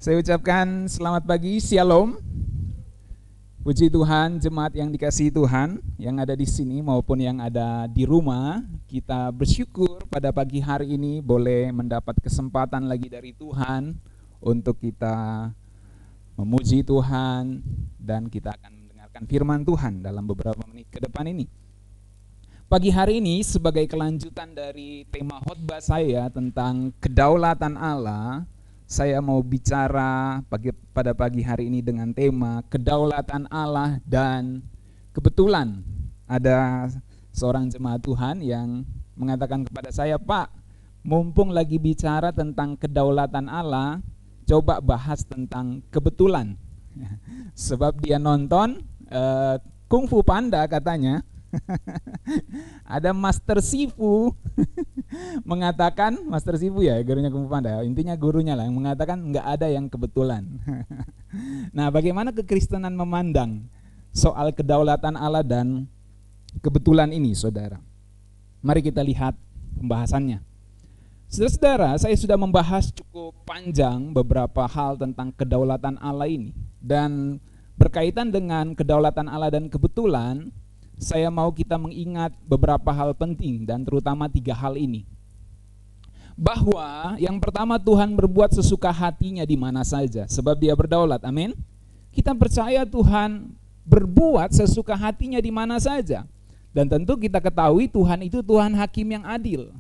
Saya ucapkan selamat pagi, Shalom. Puji Tuhan, jemaat yang dikasihi Tuhan, yang ada di sini maupun yang ada di rumah. Kita bersyukur pada pagi hari ini boleh mendapat kesempatan lagi dari Tuhan untuk kita memuji Tuhan, dan kita akan mendengarkan firman Tuhan dalam beberapa menit ke depan ini. Pagi hari ini sebagai kelanjutan dari tema khotbah saya tentang kedaulatan Allah, saya mau bicara pada pagi hari ini dengan tema kedaulatan Allah. Dan kebetulan ada seorang jemaat Tuhan yang mengatakan kepada saya, "Pak, mumpung lagi bicara tentang kedaulatan Allah, coba bahas tentang kebetulan." Sebab dia nonton Kung Fu Panda katanya. Ada Master Sifu mengatakan, Master Sifu ya gurunya Kung Fu Panda, intinya gurunya lah yang mengatakan nggak ada yang kebetulan. Nah, bagaimana kekristenan memandang soal kedaulatan Allah dan kebetulan ini, saudara? Mari kita lihat pembahasannya. Saudara-saudara, saya sudah membahas cukup panjang beberapa hal tentang kedaulatan Allah ini, dan berkaitan dengan kedaulatan Allah dan kebetulan, saya mau kita mengingat beberapa hal penting, dan terutama 3 hal ini. Bahwa yang pertama, Tuhan berbuat sesuka hatinya di mana saja, sebab Dia berdaulat. Amin. Kita percaya Tuhan berbuat sesuka hatinya di mana saja. Dan tentu kita ketahui Tuhan itu Tuhan hakim yang adil.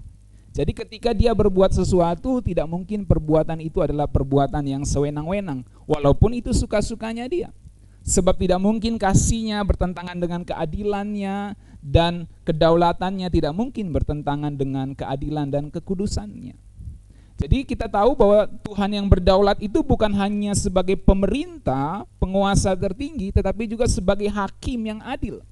Jadi ketika Dia berbuat sesuatu, tidak mungkin perbuatan itu adalah perbuatan yang sewenang-wenang, walaupun itu suka-sukanya Dia. Sebab tidak mungkin kasih-Nya bertentangan dengan keadilannya, dan kedaulatannya tidak mungkin bertentangan dengan keadilan dan kekudusannya. Jadi kita tahu bahwa Tuhan yang berdaulat itu bukan hanya sebagai pemerintah, penguasa tertinggi, tetapi juga sebagai hakim yang adil.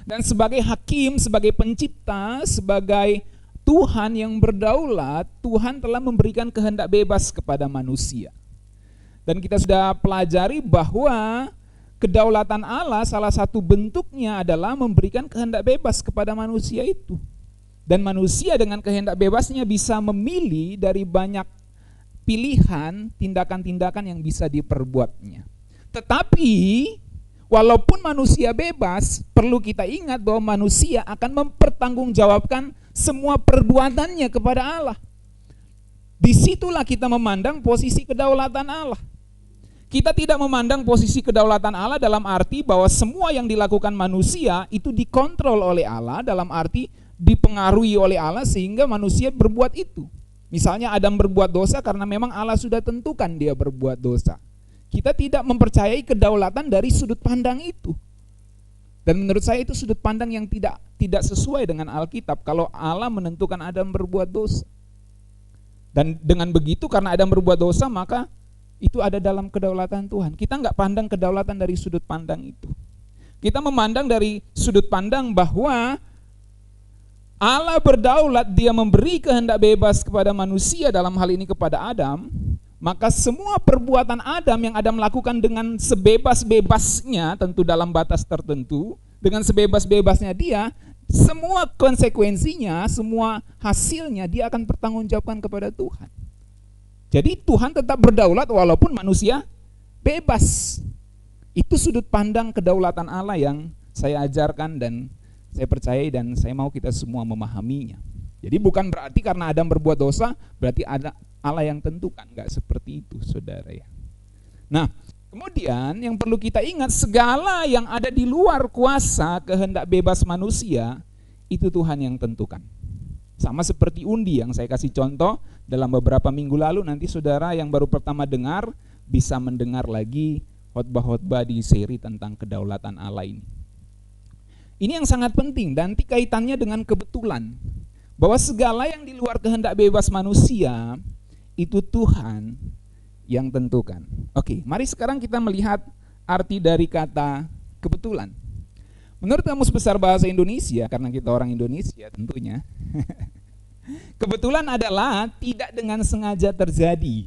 Dan sebagai hakim, sebagai pencipta, sebagai Tuhan yang berdaulat, Tuhan telah memberikan kehendak bebas kepada manusia. Dan kita sudah pelajari bahwa kedaulatan Allah salah satu bentuknya adalah memberikan kehendak bebas kepada manusia itu. Dan manusia dengan kehendak bebasnya bisa memilih dari banyak pilihan tindakan-tindakan yang bisa diperbuatnya. Tetapi walaupun manusia bebas, perlu kita ingat bahwa manusia akan mempertanggungjawabkan semua perbuatannya kepada Allah. Disitulah kita memandang posisi kedaulatan Allah. Kita tidak memandang posisi kedaulatan Allah dalam arti bahwa semua yang dilakukan manusia itu dikontrol oleh Allah, dalam arti dipengaruhi oleh Allah sehingga manusia berbuat itu. Misalnya Adam berbuat dosa karena memang Allah sudah tentukan dia berbuat dosa. Kita tidak mempercayai kedaulatan dari sudut pandang itu. Dan menurut saya itu sudut pandang yang tidak sesuai dengan Alkitab. Kalau Allah menentukan Adam berbuat dosa, dan dengan begitu karena Adam berbuat dosa, maka itu ada dalam kedaulatan Tuhan. Kita nggak pandang kedaulatan dari sudut pandang itu. Kita memandang dari sudut pandang bahwa Allah berdaulat, Dia memberi kehendak bebas kepada manusia, dalam hal ini kepada Adam. Maka semua perbuatan Adam yang Adam lakukan dengan sebebas-bebasnya, tentu dalam batas tertentu, dengan sebebas-bebasnya dia, semua konsekuensinya, semua hasilnya dia akan bertanggungjawabkan kepada Tuhan. Jadi Tuhan tetap berdaulat walaupun manusia bebas. Itu sudut pandang kedaulatan Allah yang saya ajarkan dan saya percayai, dan saya mau kita semua memahaminya. Jadi bukan berarti karena Adam berbuat dosa berarti ada Allah yang tentukan, enggak seperti itu, saudara ya. Nah, kemudian yang perlu kita ingat, segala yang ada di luar kuasa kehendak bebas manusia itu Tuhan yang tentukan. Sama seperti undi yang saya kasih contoh dalam beberapa minggu lalu. Nanti saudara yang baru pertama dengar bisa mendengar lagi khotbah-khotbah di seri tentang kedaulatan Allah ini. Ini yang sangat penting dan kaitannya dengan kebetulan, bahwa segala yang di luar kehendak bebas manusia itu Tuhan yang tentukan. Oke, mari sekarang kita melihat arti dari kata kebetulan. Menurut Kamus Besar Bahasa Indonesia, karena kita orang Indonesia tentunya, kebetulan adalah tidak dengan sengaja terjadi.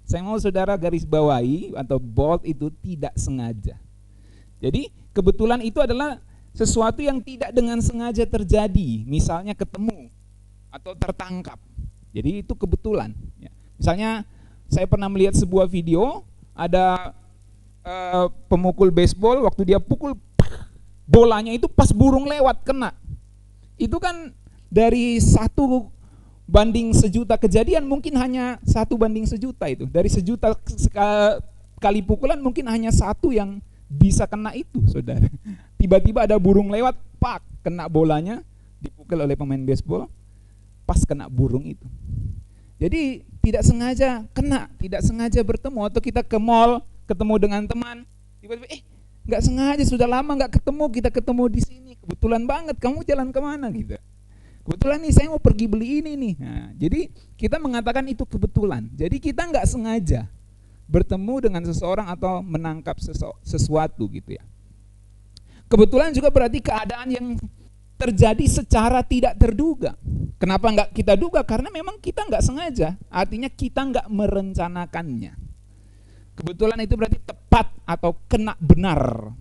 Saya mau saudara garis bawahi atau bold itu tidak sengaja. Jadi kebetulan itu adalah sesuatu yang tidak dengan sengaja terjadi. Misalnya ketemu atau tertangkap. Jadi itu kebetulan. Misalnya Saya pernah melihat sebuah video, ada pemukul baseball, waktu dia pukul, bolanya itu pas burung lewat kena. Itu kan dari 1:1.000.000 kejadian mungkin hanya 1:1.000.000 itu. Dari 1.000.000 kali pukulan mungkin hanya 1 yang bisa kena itu, saudara. Tiba-tiba ada burung lewat, pak, kena bolanya, dipukul oleh pemain baseball, pas kena burung itu. Jadi tidak sengaja kena, tidak sengaja bertemu. Atau kita ke mall, ketemu dengan teman, tiba-tiba nggak sengaja, sudah lama nggak ketemu, kita ketemu di sini, kebetulan banget, kamu jalan kemana gitu. Kebetulan nih saya mau pergi beli ini nih. Nah, jadi kita mengatakan itu kebetulan. Jadi kita nggak sengaja bertemu dengan seseorang atau menangkap sesuatu gitu ya. Kebetulan juga berarti keadaan yang terjadi secara tidak terduga. Kenapa nggak kita duga? Karena memang kita nggak sengaja, artinya kita nggak merencanakannya. Kebetulan itu berarti tepat atau kena benar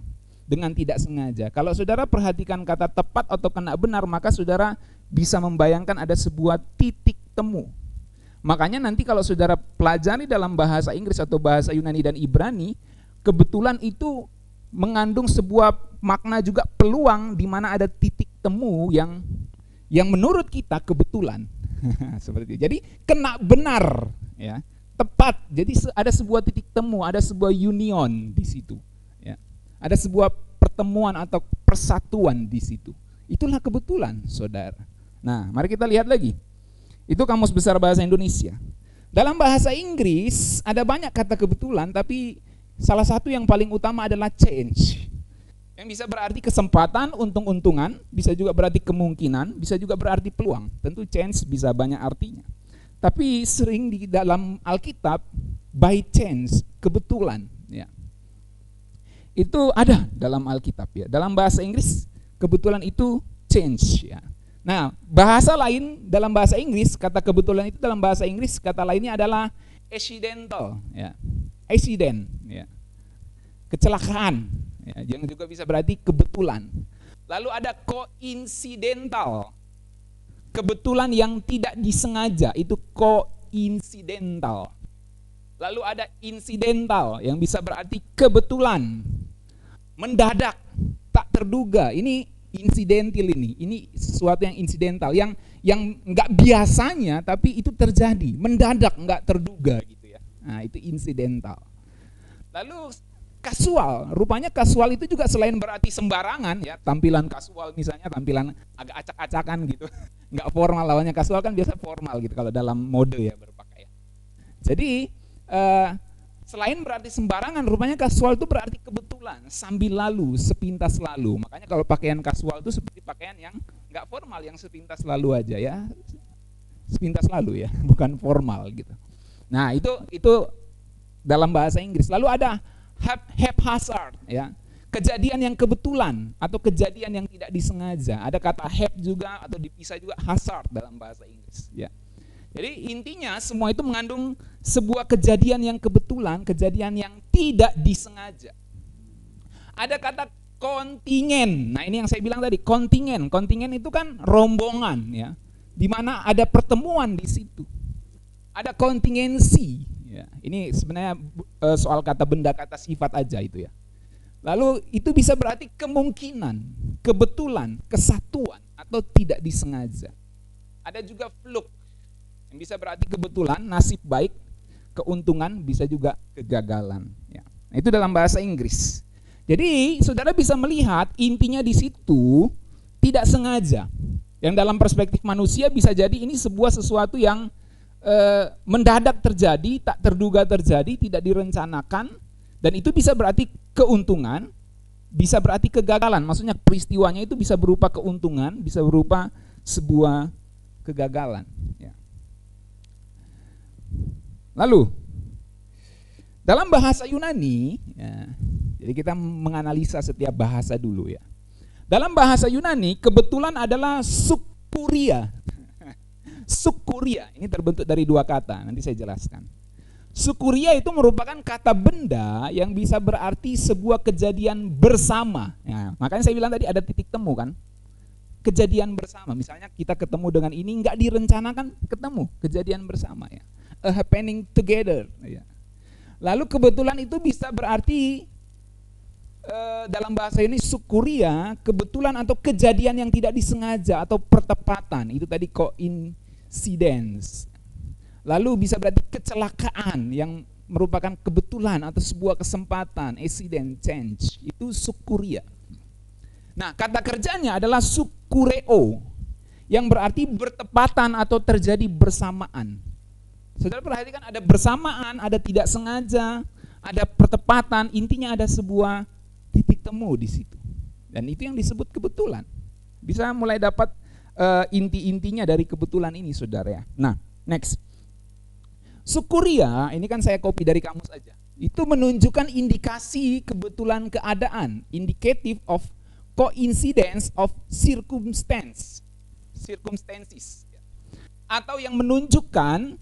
dengan tidak sengaja. Kalau saudara perhatikan kata tepat atau kena benar, maka saudara bisa membayangkan ada sebuah titik temu. Makanya nanti kalau saudara pelajari dalam bahasa Inggris atau bahasa Yunani dan Ibrani, kebetulan itu mengandung sebuah makna juga peluang di mana ada titik temu yang menurut kita kebetulan. Seperti itu. Jadi kena benar ya, tepat. Jadi ada sebuah titik temu, ada sebuah union di situ ya. Ada sebuah pertemuan atau persatuan di situ. Itulah kebetulan, saudara. Nah, mari kita lihat lagi. Itu Kamus Besar Bahasa Indonesia. Dalam bahasa Inggris ada banyak kata kebetulan, tapi salah satu yang paling utama adalah change. Yang bisa berarti kesempatan, untung-untungan, bisa juga berarti kemungkinan, bisa juga berarti peluang. Tentu change bisa banyak artinya. Tapi sering di dalam Alkitab by chance, kebetulan ya. Itu ada dalam Alkitab ya. Dalam bahasa Inggris kebetulan itu change ya. Nah, bahasa lain dalam bahasa Inggris, kata kebetulan itu dalam bahasa Inggris kata lainnya adalah accidental ya. Accident ya. Kecelakaan ya, yang juga bisa berarti kebetulan. Lalu ada coincidental. Kebetulan yang tidak disengaja, itu coincidental. Lalu ada incidental yang bisa berarti kebetulan, mendadak, tak terduga. Ini insidental, ini sesuatu yang insidental, yang nggak biasanya tapi itu terjadi, mendadak, nggak terduga gitu ya. Nah, itu insidental. Lalu kasual, rupanya kasual itu juga selain berarti sembarangan ya, tampilan kasual misalnya tampilan agak acak-acakan gitu, nggak formal. Lawannya kasual kan biasa formal gitu kalau dalam mode ya berpakaian. Jadi selain berarti sembarangan, rupanya kasual itu berarti kebetulan, sambil lalu, sepintas lalu. Makanya kalau pakaian kasual itu seperti pakaian yang nggak formal, yang sepintas lalu aja ya, sepintas lalu ya, bukan formal gitu. Nah itu dalam bahasa Inggris. Lalu ada haphazard ya, kejadian yang kebetulan atau kejadian yang tidak disengaja. Ada kata hap juga atau dipisah juga hazard dalam bahasa Inggris ya. Jadi intinya semua itu mengandung sebuah kejadian yang kebetulan, kejadian yang tidak disengaja. Ada kata kontingen. Nah, ini yang saya bilang tadi, kontingen. Kontingen itu kan rombongan ya, di mana ada pertemuan di situ. Ada kontingensi ya. Ini sebenarnya soal kata benda, kata sifat aja itu ya. Lalu itu bisa berarti kemungkinan, kebetulan, kesatuan atau tidak disengaja. Ada juga fluke yang bisa berarti kebetulan, nasib baik, keuntungan, bisa juga kegagalan ya. Nah, itu dalam bahasa Inggris. Jadi saudara bisa melihat intinya di situ tidak sengaja. Yang dalam perspektif manusia bisa jadi ini sebuah sesuatu yang mendadak terjadi, tak terduga terjadi, tidak direncanakan, dan itu bisa berarti keuntungan, bisa berarti kegagalan. Maksudnya peristiwanya itu bisa berupa keuntungan, bisa berupa sebuah kegagalan ya. Lalu dalam bahasa Yunani ya, jadi kita menganalisa setiap bahasa dulu ya. Dalam bahasa Yunani kebetulan adalah sukuria. Sukuria ini terbentuk dari dua kata, nanti saya jelaskan. Sukuria itu merupakan kata benda yang bisa berarti sebuah kejadian bersama ya, makanya saya bilang tadi ada titik temu kan, kejadian bersama. Misalnya kita ketemu dengan ini, nggak direncanakan ketemu, kejadian bersama ya. happening together. Ya. Lalu kebetulan itu bisa berarti dalam bahasa ini sukuria, kebetulan atau kejadian yang tidak disengaja atau pertepatan. Itu tadi coincidence. Lalu bisa berarti kecelakaan yang merupakan kebetulan atau sebuah kesempatan, accident, change. Itu sukuria. Nah, kata kerjanya adalah sukureo, yang berarti bertepatan atau terjadi bersamaan. Saudara perhatikan, ada bersamaan, ada tidak sengaja, ada pertepatan, intinya ada sebuah titik temu di situ. Dan itu yang disebut kebetulan. Bisa mulai dapat inti-intinya dari kebetulan ini, saudara ya. Nah, next. Sukuria, ini kan saya copy dari kamus aja. Itu menunjukkan indikasi kebetulan keadaan, indicative of coincidence of circumstances. Atau yang menunjukkan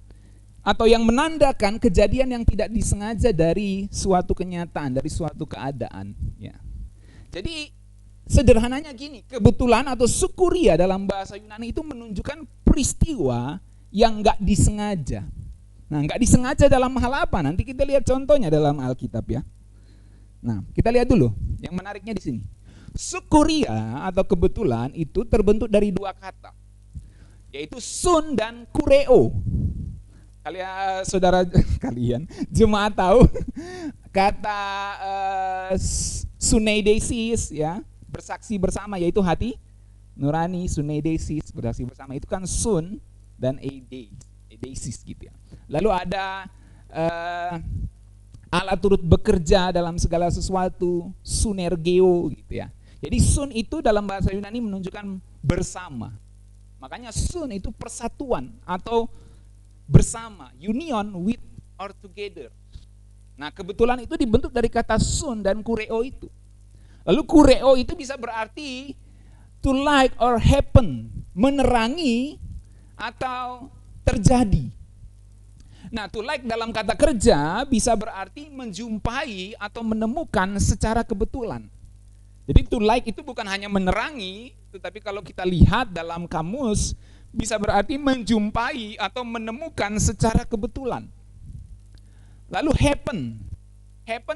atau yang menandakan kejadian yang tidak disengaja dari suatu kenyataan, dari suatu keadaan. Ya. Jadi sederhananya gini, kebetulan atau sukuria dalam bahasa Yunani itu menunjukkan peristiwa yang nggak disengaja. Nah, nggak disengaja dalam hal apa? Nanti kita lihat contohnya dalam Alkitab ya. Nah, kita lihat dulu. Yang menariknya di sini. Sukuria atau kebetulan itu terbentuk dari dua kata, yaitu sun dan kureo. Kalian jemaat tahu kata suneidesis ya, bersaksi bersama, yaitu hati nurani. Suneidesis, bersaksi bersama, itu kan sun dan eidesis gitu ya. Lalu ada Allah turut bekerja dalam segala sesuatu, sunergeo gitu ya. Jadi sun itu dalam bahasa Yunani menunjukkan bersama. Makanya sun itu persatuan atau bersama, union with or together. Nah, kebetulan itu dibentuk dari kata sun dan kureo itu. Lalu kureo itu bisa berarti to like or happen, menerangi atau terjadi. Nah, to like dalam kata kerja bisa berarti menjumpai atau menemukan secara kebetulan. Jadi to like itu bukan hanya menerangi, tetapi kalau kita lihat dalam kamus bisa berarti menjumpai atau menemukan secara kebetulan. Lalu happen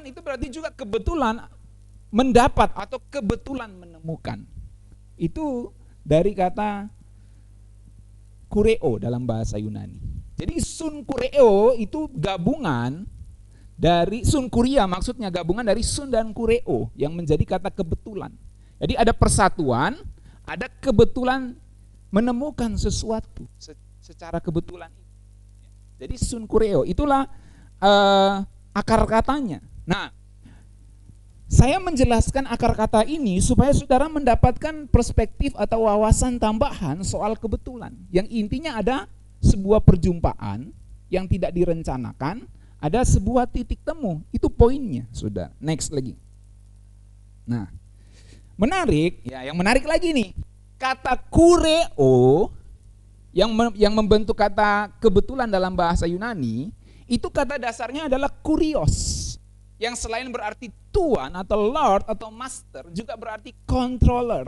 itu berarti juga kebetulan mendapat atau kebetulan menemukan. Itu dari kata kureo dalam bahasa Yunani. Jadi sun kureo itu gabungan dari sun kuria, maksudnya gabungan dari sun dan kureo yang menjadi kata kebetulan. Jadi ada persatuan, ada kebetulan menemukan sesuatu secara kebetulan. Jadi sun kureo itulah akar katanya. Nah, saya menjelaskan akar kata ini supaya saudara mendapatkan perspektif atau wawasan tambahan soal kebetulan. Yang intinya ada sebuah perjumpaan yang tidak direncanakan, ada sebuah titik temu. Itu poinnya, sudah. Next lagi. Nah, menarik, ya, yang menarik lagi nih. Kata kureo yang membentuk kata kebetulan dalam bahasa Yunani, itu kata dasarnya adalah kurios, yang selain berarti tuan atau lord atau master, juga berarti controller,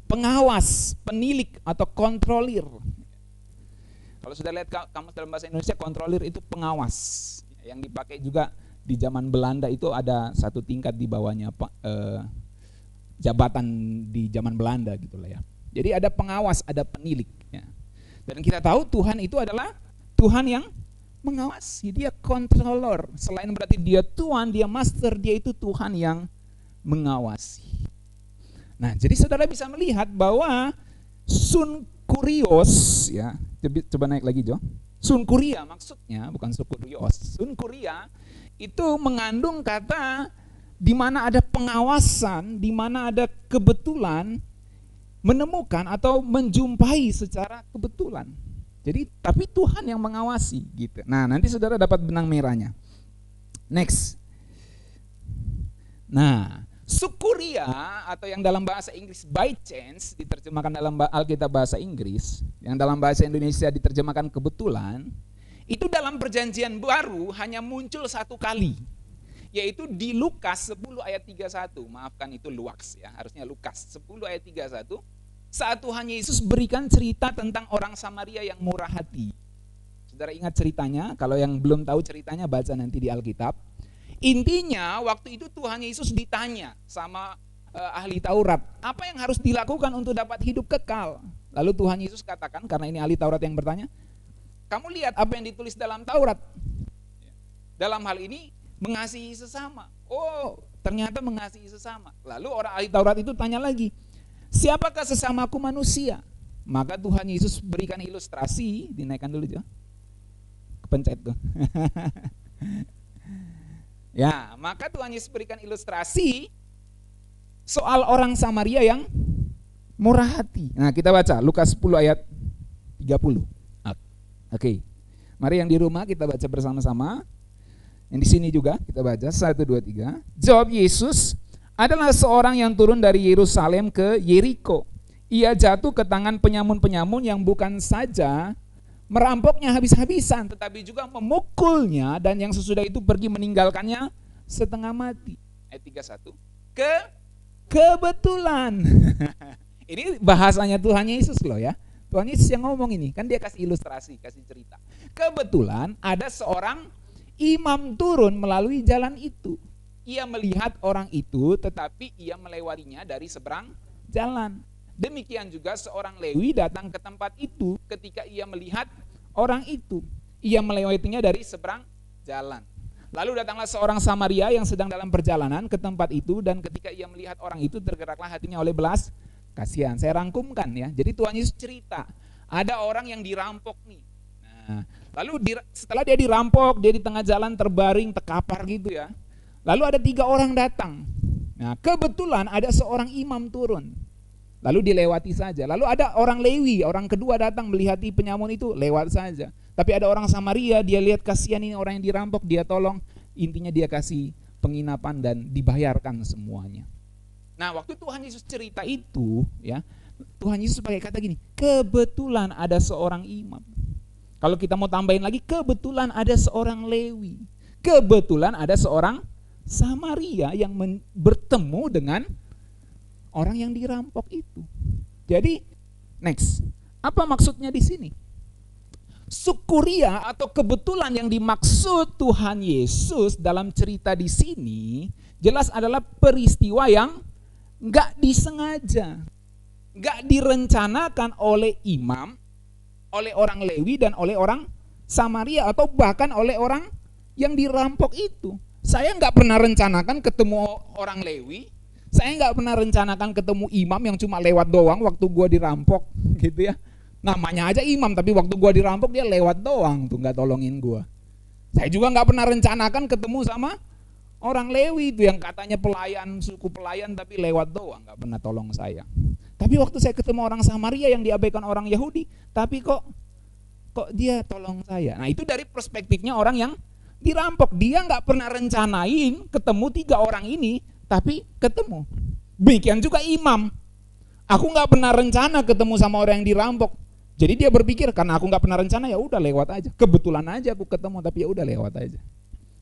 pengawas, penilik atau kontrolir. Kalau sudah lihat kamus dalam bahasa Indonesia, kontrolir itu pengawas, yang dipakai juga di zaman Belanda. Itu ada satu tingkat di bawahnya jabatan di zaman Belanda gitulah ya. Jadi ada pengawas, ada penilik ya. Dan kita tahu Tuhan itu adalah Tuhan yang mengawasi, dia controller. Selain berarti dia tuan, dia master, dia itu Tuhan yang mengawasi. Nah, jadi saudara bisa melihat bahwa sun kurios ya. Coba naik lagi Jo. Sun kuria maksudnya bukan sun kurios. Sun kuria itu mengandung kata di mana ada pengawasan, di mana ada kebetulan, menemukan atau menjumpai secara kebetulan. Jadi tapi Tuhan yang mengawasi gitu. Nah, nanti saudara dapat benang merahnya. Next. Nah, sukuria atau yang dalam bahasa Inggris by chance diterjemahkan dalam Alkitab bahasa Inggris, yang dalam bahasa Indonesia diterjemahkan kebetulan, itu dalam Perjanjian Baru hanya muncul satu kali, yaitu di Lukas 10 ayat 31. Maafkan itu Luaks ya, harusnya Lukas 10 ayat 31. Saat Tuhan Yesus berikan cerita tentang orang Samaria yang murah hati. Saudara ingat ceritanya? Kalau yang belum tahu ceritanya baca nanti di Alkitab. Intinya waktu itu Tuhan Yesus ditanya sama ahli Taurat, apa yang harus dilakukan untuk dapat hidup kekal? Lalu Tuhan Yesus katakan, karena ini ahli Taurat yang bertanya, kamu lihat apa yang ditulis dalam Taurat. Dalam hal ini mengasihi sesama. Oh, ternyata mengasihi sesama. Lalu orang ahli Taurat itu tanya lagi, siapakah sesamaku manusia? Maka Tuhan Yesus berikan ilustrasi, dinaikkan dulu aja. Kepencet tuh. Ya, maka Tuhan Yesus berikan ilustrasi soal orang Samaria yang murah hati. Nah, kita baca Lukas 10 ayat 30. Oke. Mari yang di rumah kita baca bersama-sama. Yang di sini juga kita baca 1 2 3. Jawab Yesus, adalah seorang yang turun dari Yerusalem ke Yeriko. Ia jatuh ke tangan penyamun-penyamun yang bukan saja merampoknya habis-habisan, tetapi juga memukulnya, dan yang sesudah itu pergi meninggalkannya setengah mati. Ayat 31. Kebetulan. Ini bahasanya Tuhan Yesus loh ya. Tuhan Yesus yang ngomong ini, kan dia kasih ilustrasi, kasih cerita. Kebetulan ada seorang imam turun melalui jalan itu. Ia melihat orang itu, tetapi ia melewatinya dari seberang jalan. Demikian juga seorang Lewi datang ke tempat itu. Ketika ia melihat orang itu, ia melewatinya dari seberang jalan. Lalu datanglah seorang Samaria yang sedang dalam perjalanan ke tempat itu, dan ketika ia melihat orang itu, tergeraklah hatinya oleh belas kasihan. Saya rangkumkan ya. Jadi Tuhan Yesus cerita, ada orang yang dirampok nih. Nah, lalu setelah dia dirampok, dia di tengah jalan terbaring, terkapar gitu ya. Lalu ada 3 orang datang. Nah, kebetulan ada seorang imam turun. Lalu dilewati saja. Lalu ada orang Lewi, orang kedua datang melihat penyamun itu, lewat saja. Tapi ada orang Samaria, dia lihat kasihan ini orang yang dirampok, dia tolong. Intinya dia kasih penginapan dan dibayarkan semuanya. Nah, waktu Tuhan Yesus cerita itu, ya, Tuhan Yesus pakai kata gini, kebetulan ada seorang imam. Kalau kita mau tambahin lagi, kebetulan ada seorang Lewi. Kebetulan ada seorang Samaria yang bertemu dengan orang yang dirampok itu. Jadi, next, apa maksudnya di sini? Sukuria atau kebetulan yang dimaksud Tuhan Yesus dalam cerita di sini jelas adalah peristiwa yang nggak disengaja, nggak direncanakan oleh imam, oleh orang Lewi dan oleh orang Samaria, atau bahkan oleh orang yang dirampok itu. Saya nggak pernah rencanakan ketemu orang Lewi, saya nggak pernah rencanakan ketemu imam yang cuma lewat doang waktu gua dirampok, gitu ya. Namanya aja imam, tapi waktu gua dirampok dia lewat doang tuh, nggak tolongin gua. Saya juga nggak pernah rencanakan ketemu sama orang Lewi itu yang katanya pelayan, suku pelayan, tapi lewat doang, nggak pernah tolong saya. Tapi waktu saya ketemu orang Samaria yang diabaikan orang Yahudi, tapi kok dia tolong saya. Nah, itu dari perspektifnya orang yang dirampok. Dia nggak pernah rencanain ketemu 3 orang ini, tapi ketemu. Demikian juga imam. Aku nggak pernah rencana ketemu sama orang yang dirampok. Jadi dia berpikir, karena aku nggak pernah rencana, ya udah lewat aja. Kebetulan aja aku ketemu, tapi ya udah lewat aja.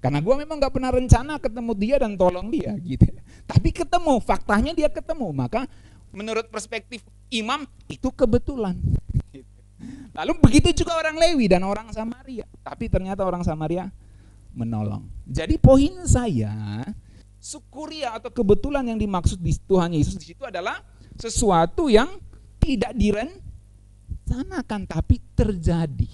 Karena gue memang nggak pernah rencana ketemu dia dan tolong dia, gitu. Tapi ketemu, faktanya dia ketemu. Maka menurut perspektif imam itu kebetulan. Lalu begitu juga orang Lewi dan orang Samaria. Tapi ternyata orang Samaria menolong. Jadi poin saya, sukuria atau kebetulan yang dimaksud di Tuhan Yesus di situ adalah sesuatu yang tidak direncanakan tapi terjadi.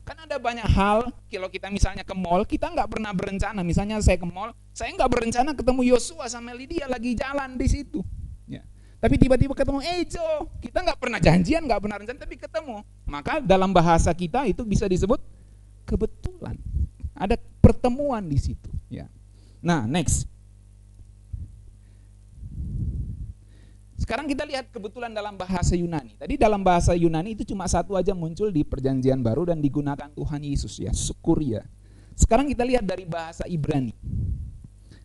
Kan ada banyak hal, kalau kita misalnya ke mall, kita nggak pernah berencana. Misalnya saya ke mall, saya nggak berencana ketemu Yosua sama Lydia lagi jalan di situ. Ya. Tapi tiba-tiba ketemu Jo, kita nggak pernah janjian, nggak pernah rencana, tapi ketemu. Maka dalam bahasa kita itu bisa disebut kebetulan. Ada pertemuan di situ. Ya. Nah, next. Sekarang kita lihat kebetulan dalam bahasa Yunani. Tadi dalam bahasa Yunani itu cuma satu aja muncul di Perjanjian Baru dan digunakan Tuhan Yesus, ya, sukuria. Sekarang kita lihat dari bahasa Ibrani.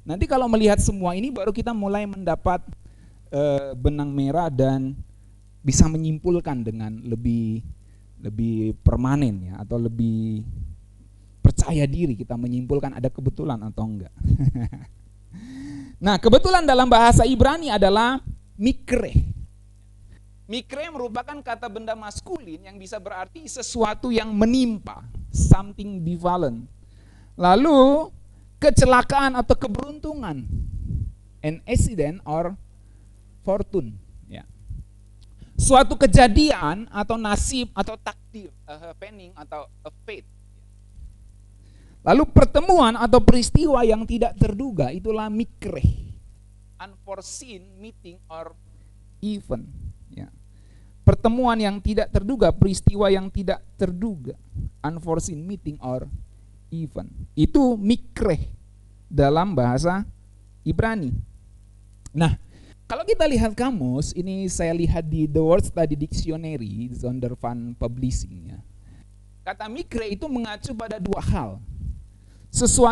Nanti kalau melihat semua ini baru kita mulai mendapat benang merah dan bisa menyimpulkan dengan lebih permanen, ya, atau lebih percaya diri kita menyimpulkan ada kebetulan atau enggak. Nah, kebetulan dalam bahasa Ibrani adalah mikre. Mikre merupakan kata benda maskulin yang bisa berarti sesuatu yang menimpa, something befallen. Lalu kecelakaan atau keberuntungan, an accident or fortune. Ya. Suatu kejadian atau nasib atau takdir, a happening atau a fate. Lalu pertemuan atau peristiwa yang tidak terduga, itulah mikre, unforeseen meeting or event. Ya. Pertemuan yang tidak terduga, peristiwa yang tidak terduga, unforeseen meeting or event. Itu mikre dalam bahasa Ibrani. Nah, kalau kita lihat kamus, ini saya lihat di The Word Study Dictionary, Zondervan Publishing. Ya. Kata mikre itu mengacu pada dua hal.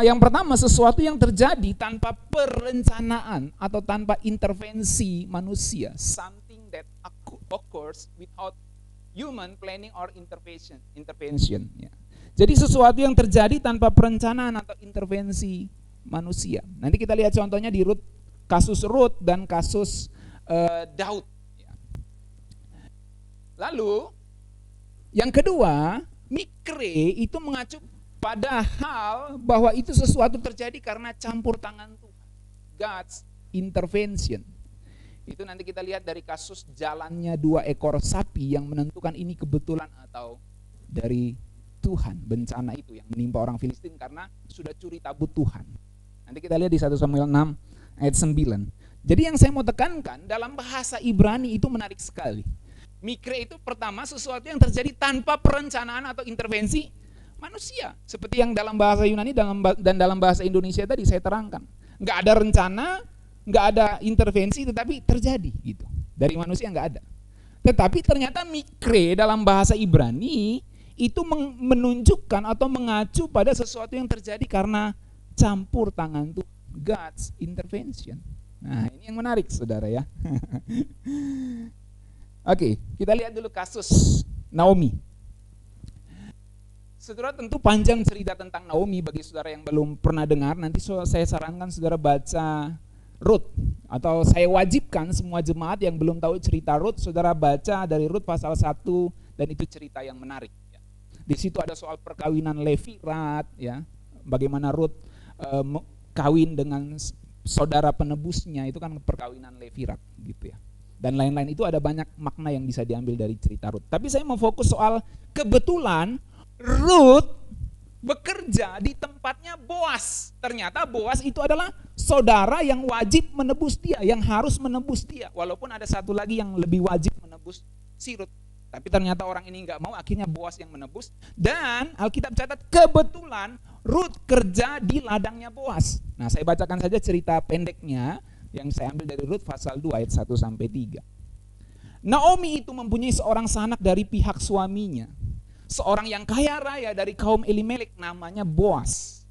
Yang pertama, sesuatu yang terjadi tanpa perencanaan atau tanpa intervensi manusia. Something that occurs without human planning or intervention. Ya. Jadi sesuatu yang terjadi tanpa perencanaan atau intervensi manusia. Nanti kita lihat contohnya di kasus Rut dan kasus Daud. Ya. Lalu yang kedua, mikre itu mengacu pada hal bahwa itu sesuatu terjadi karena campur tangan Tuhan, God's intervention. Itu nanti kita lihat dari kasus jalannya 2 ekor sapi yang menentukan ini kebetulan atau dari Tuhan, bencana itu yang menimpa orang Filistin karena sudah curi tabut Tuhan. Nanti kita lihat di 1 Samuel 6 ayat 9. Jadi yang saya mau tekankan, dalam bahasa Ibrani itu menarik sekali. Mikre itu pertama sesuatu yang terjadi tanpa perencanaan atau intervensi manusia. Seperti yang dalam bahasa Yunani dan dalam bahasa Indonesia tadi saya terangkan. Nggak ada rencana, nggak ada intervensi, tetapi terjadi gitu. Dari manusia nggak ada. Tetapi ternyata mikre dalam bahasa Ibrani itu menunjukkan atau mengacu pada sesuatu yang terjadi karena campur tangan Tuhan, God's intervention. Nah, ini yang menarik saudara ya. Oke, kita lihat dulu kasus Naomi. Saudara, tentu panjang cerita tentang Naomi bagi saudara yang belum pernah dengar. Nanti saya sarankan saudara baca Rut, atau saya wajibkan semua jemaat yang belum tahu cerita Rut, saudara baca dari Rut pasal 1, dan itu cerita yang menarik. Di situ ada soal perkawinan Levirat, ya, bagaimana Rut kawin dengan saudara penebusnya, itu kan perkawinan Levirat gitu ya. Dan lain-lain itu ada banyak makna yang bisa diambil dari cerita Rut. Tapi saya mau fokus soal kebetulan Rut bekerja di tempatnya Boas. Ternyata Boas itu adalah saudara yang wajib menebus dia, yang harus menebus dia. Walaupun ada satu lagi yang lebih wajib menebus si Rut. Tapi ternyata orang ini nggak mau, akhirnya Boas yang menebus. Dan Alkitab catat kebetulan Rut kerja di ladangnya Boas. Nah, saya bacakan saja cerita pendeknya yang saya ambil dari Rut pasal 2 ayat 1-3. Naomi itu mempunyai seorang sanak dari pihak suaminya, seorang yang kaya raya dari kaum Elimelek, namanya Boas.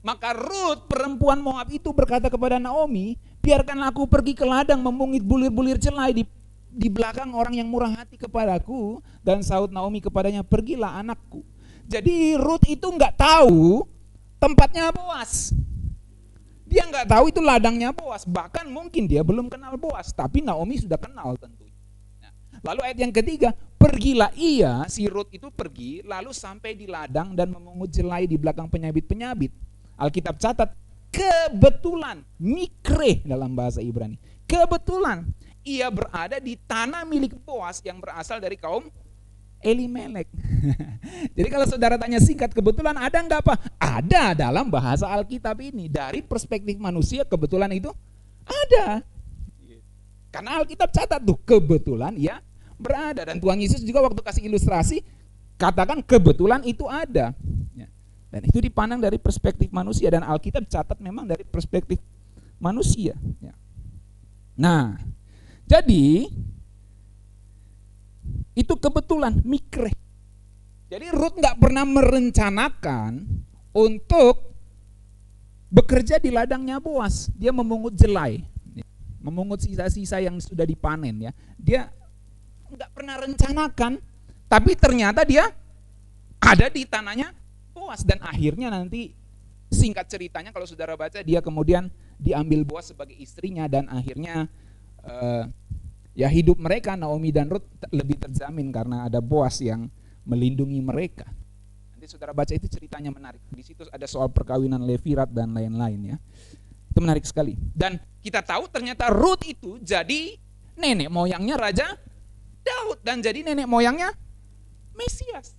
Maka Rut perempuan Moab itu berkata kepada Naomi, biarkanlah aku pergi ke ladang memungit bulir-bulir jelai di belakang orang yang murah hati kepadaku. Dan sahut Naomi kepadanya, pergilah anakku. Jadi Rut itu nggak tahu tempatnya Boas. Dia nggak tahu itu ladangnya Boas. Bahkan mungkin dia belum kenal Boas, tapi Naomi sudah kenal tentunya. Lalu ayat yang ketiga, pergilah ia, si Rut itu pergi, lalu sampai di ladang dan memungut jelai di belakang penyabit-penyabit. Alkitab catat, kebetulan, mikre dalam bahasa Ibrani. Kebetulan, ia berada di tanah milik Boas yang berasal dari kaum Elimelek. Jadi kalau saudara tanya singkat, kebetulan ada enggak apa? Ada dalam bahasa Alkitab ini. Dari perspektif manusia, kebetulan itu ada. Karena Alkitab catat tuh, kebetulan ya berada. Dan Tuhan Yesus juga waktu kasih ilustrasi katakan kebetulan itu ada ya. Dan itu dipandang dari perspektif manusia, dan Alkitab catat memang dari perspektif manusia ya. Nah, jadi itu kebetulan, mikre. Jadi Rut gak pernah merencanakan untuk bekerja di ladangnya Boas. Dia memungut jelai, memungut sisa-sisa yang sudah dipanen ya. Dia nggak pernah rencanakan, tapi ternyata dia ada di tanahnya Boas. Dan akhirnya nanti singkat ceritanya kalau saudara baca, dia kemudian diambil Boas sebagai istrinya, dan akhirnya Ya hidup mereka Naomi dan Rut lebih terjamin karena ada Boas yang melindungi mereka. Nanti saudara baca itu ceritanya menarik. Di situ ada soal perkawinan Levirat dan lain-lain ya. Itu menarik sekali. Dan kita tahu ternyata Rut itu jadi nenek moyangnya Raja Daud dan jadi nenek moyangnya Mesias.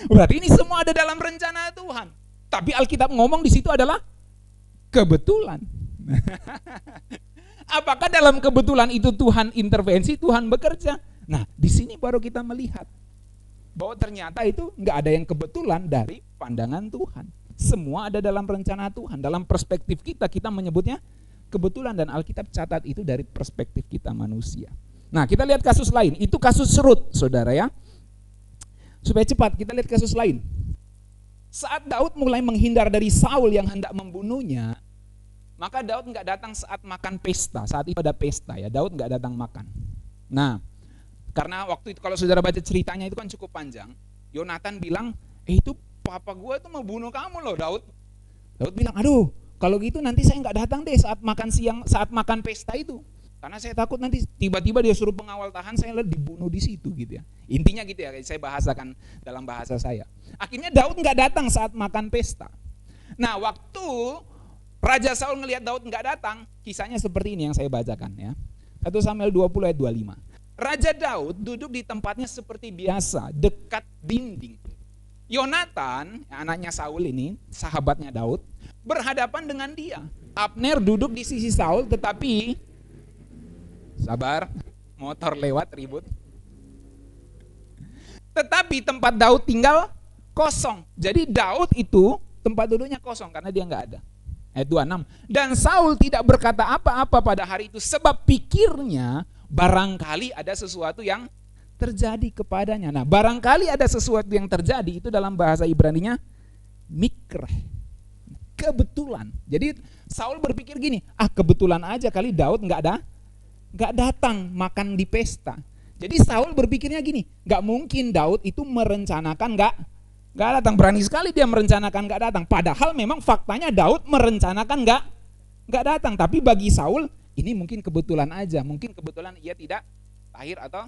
Berarti ini semua ada dalam rencana Tuhan. Tapi Alkitab ngomong di situ adalah kebetulan. Apakah dalam kebetulan itu Tuhan intervensi, Tuhan bekerja? Nah, di sini baru kita melihat bahwa ternyata itu nggak ada yang kebetulan dari pandangan Tuhan. Semua ada dalam rencana Tuhan. Dalam perspektif kita, kita menyebutnya kebetulan dan Alkitab catat itu dari perspektif kita manusia. Nah, kita lihat kasus lain. Itu kasus Rut, saudara ya. Supaya cepat, kita lihat kasus lain. Saat Daud mulai menghindar dari Saul yang hendak membunuhnya, maka Daud nggak datang saat makan pesta. Saat itu ada pesta ya, Daud nggak datang makan. Nah, karena waktu itu kalau saudara baca ceritanya itu kan cukup panjang. Yonatan bilang, itu papa gue itu mau bunuh kamu loh Daud. Daud bilang, aduh kalau gitu nanti saya nggak datang deh saat makan siang, saat makan pesta itu. Karena saya takut nanti tiba-tiba dia suruh pengawal tahan, saya dibunuh di situ gitu ya. Intinya gitu ya, saya bahasakan dalam bahasa saya. Akhirnya Daud nggak datang saat makan pesta. Nah, waktu Raja Saul ngelihat Daud nggak datang, kisahnya seperti ini yang saya bacakan ya. 1 Samuel 20 ayat 25. Raja Daud duduk di tempatnya seperti biasa, dekat dinding. Yonatan, anaknya Saul ini, sahabatnya Daud, berhadapan dengan dia. Abner duduk di sisi Saul, tetapi sabar, motor lewat ribut. Tetapi tempat Daud tinggal kosong. Jadi Daud itu tempat duduknya kosong karena dia nggak ada. Ayat 26. Dan Saul tidak berkata apa-apa pada hari itu sebab pikirnya barangkali ada sesuatu yang terjadi kepadanya. Nah, barangkali ada sesuatu yang terjadi itu dalam bahasa Ibraninya mikreh. Kebetulan. Jadi Saul berpikir gini, kebetulan aja kali Daud nggak datang makan di pesta. Jadi Saul berpikirnya gini, nggak mungkin Daud itu merencanakan nggak datang. Berani sekali dia merencanakan nggak datang. Padahal memang faktanya Daud merencanakan nggak datang. Tapi bagi Saul ini mungkin kebetulan aja. Mungkin kebetulan ia tidak tahir atau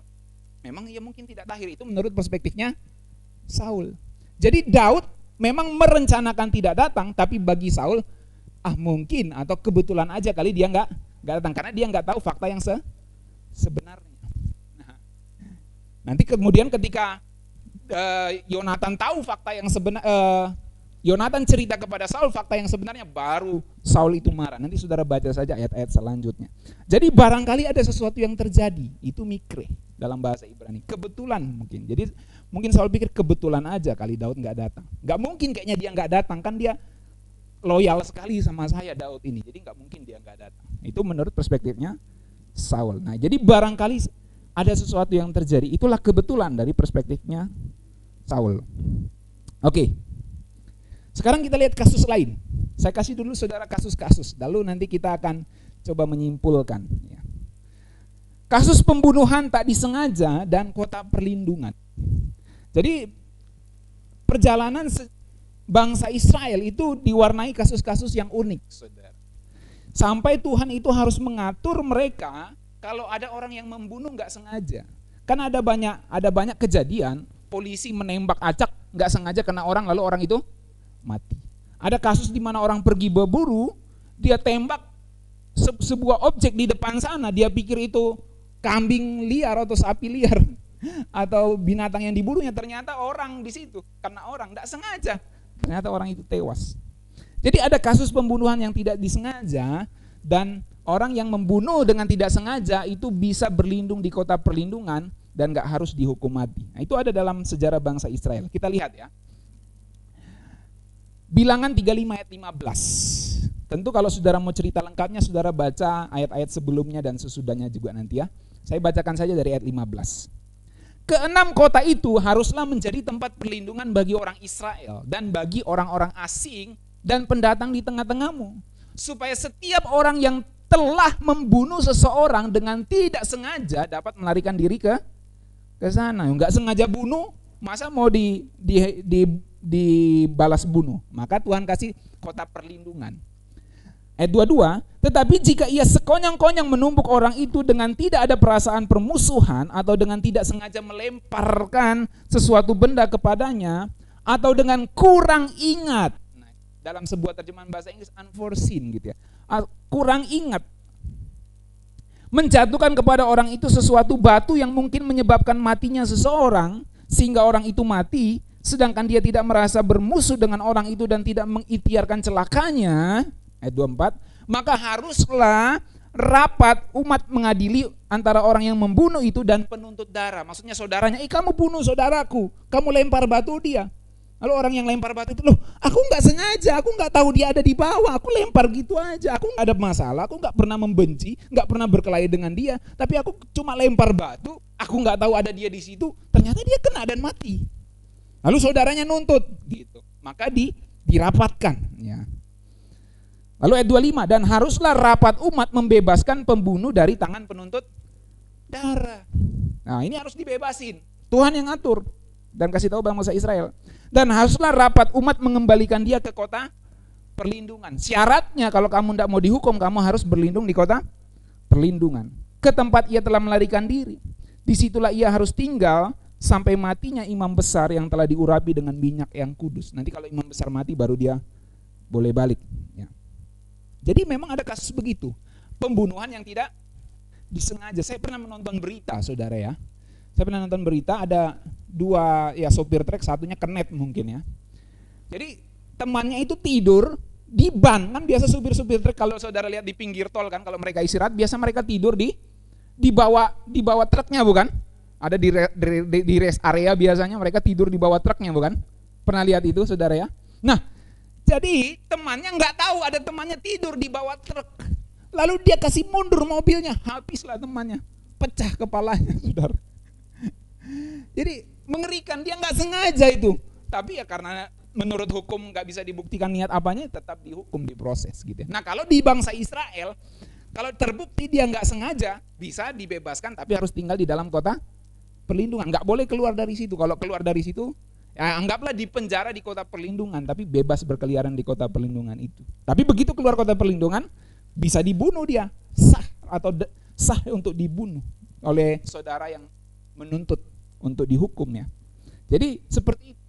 memang ia mungkin tidak tahir. Itu menurut perspektifnya Saul. Jadi Daud memang merencanakan tidak datang, tapi bagi Saul mungkin atau kebetulan aja kali dia nggak datang karena dia nggak tahu fakta yang sebenarnya. Nah, nanti kemudian ketika Yonatan tahu fakta yang sebenarnya, Yonatan cerita kepada Saul fakta yang sebenarnya, baru Saul itu marah. Nanti saudara baca saja ayat-ayat selanjutnya. Jadi barangkali ada sesuatu yang terjadi, itu mikre dalam bahasa Ibrani. Kebetulan mungkin. Jadi mungkin Saul pikir kebetulan aja kali Daud nggak datang. Nggak mungkin kayaknya dia nggak datang, kan dia loyal sekali sama saya Daud ini. Jadi nggak mungkin dia nggak datang. Itu menurut perspektifnya Saul. Nah, jadi barangkali ada sesuatu yang terjadi. Itulah kebetulan dari perspektifnya Saul. Oke. Sekarang kita lihat kasus lain. Saya kasih dulu saudara kasus-kasus, lalu nanti kita akan coba menyimpulkan. Kasus pembunuhan tak disengaja dan kota perlindungan. Jadi perjalanan bangsa Israel itu diwarnai kasus-kasus yang unik, saudara. Sampai Tuhan itu harus mengatur mereka kalau ada orang yang membunuh nggak sengaja. Kan ada banyak kejadian polisi menembak acak nggak sengaja kena orang lalu orang itu mati. Ada kasus di mana orang pergi berburu, dia tembak sebuah objek di depan sana, dia pikir itu kambing liar atau sapi liar atau binatang yang diburunya, ternyata orang di situ, karena orang tidak sengaja, ternyata orang itu tewas. Jadi ada kasus pembunuhan yang tidak disengaja dan orang yang membunuh dengan tidak sengaja itu bisa berlindung di kota perlindungan dan gak harus dihukum mati. Nah, itu ada dalam sejarah bangsa Israel. Kita lihat ya. Bilangan 35 ayat 15. Tentu kalau saudara mau cerita lengkapnya, saudara baca ayat-ayat sebelumnya dan sesudahnya juga nanti ya. Saya bacakan saja dari ayat 15. Keenam kota itu haruslah menjadi tempat perlindungan bagi orang Israel dan bagi orang-orang asing dan pendatang di tengah-tengahmu. Supaya setiap orang yang telah membunuh seseorang dengan tidak sengaja dapat melarikan diri ke sana. Enggak sengaja bunuh, masa mau dibalas bunuh. Maka Tuhan kasih kota perlindungan. Ayat 22, tetapi jika ia sekonyang-konyang menumbuk orang itu dengan tidak ada perasaan permusuhan atau dengan tidak sengaja melemparkan sesuatu benda kepadanya atau dengan kurang ingat. Nah, dalam sebuah terjemahan bahasa Inggris unforeseen gitu ya. Kurang ingat. Menjatuhkan kepada orang itu sesuatu batu yang mungkin menyebabkan matinya seseorang sehingga orang itu mati, sedangkan dia tidak merasa bermusuh dengan orang itu dan tidak mengikhtiarkan celakanya. Ayat 24, maka haruslah rapat umat mengadili antara orang yang membunuh itu dan penuntut darah. Maksudnya saudaranya, kamu bunuh saudaraku, kamu lempar batu dia. Lalu orang yang lempar batu itu, loh aku gak sengaja, aku gak tahu dia ada di bawah, aku lempar gitu aja, aku gak ada masalah, aku gak pernah membenci, gak pernah berkelahi dengan dia, tapi aku cuma lempar batu, aku gak tahu ada dia di situ, ternyata dia kena dan mati. Lalu saudaranya nuntut gitu, maka dirapatkan ya. Lalu ayat 25, dan haruslah rapat umat membebaskan pembunuh dari tangan penuntut darah. Nah ini harus dibebasin, Tuhan yang atur dan kasih tahu bangsa Israel. Dan haruslah rapat umat mengembalikan dia ke kota perlindungan. Syaratnya kalau kamu tidak mau dihukum, kamu harus berlindung di kota perlindungan, ke tempat ia telah melarikan diri. Disitulah ia harus tinggal sampai matinya imam besar yang telah diurapi dengan minyak yang kudus. Nanti kalau imam besar mati baru dia boleh balik ya. Jadi memang ada kasus begitu, pembunuhan yang tidak disengaja. Saya pernah menonton berita, saudara ya. Saya pernah nonton berita, ada dua ya sopir truk, satunya kenet mungkin ya. Jadi temannya itu tidur di ban, kan biasa supir-supir truk kalau saudara lihat di pinggir tol kan, kalau mereka istirahat biasa mereka tidur di bawah truknya bukan? Ada di rest area biasanya mereka tidur di bawah truknya bukan? Pernah lihat itu saudara ya? Nah, jadi temannya nggak tahu ada temannya tidur di bawah truk. Lalu dia kasih mundur mobilnya, habislah temannya, pecah kepalanya, saudara. Jadi mengerikan, dia nggak sengaja itu. Tapi ya karena menurut hukum nggak bisa dibuktikan niat apanya, tetap dihukum, diproses gitu. Nah kalau di bangsa Israel, kalau terbukti dia nggak sengaja, bisa dibebaskan, tapi harus tinggal di dalam kota perlindungan. Nggak boleh keluar dari situ. Kalau keluar dari situ, ya anggaplah di penjara di kota perlindungan, tapi bebas berkeliaran di kota perlindungan itu. Tapi begitu keluar kota perlindungan, bisa dibunuh dia, sah untuk dibunuh oleh saudara yang menuntut untuk dihukum ya. Jadi seperti itu.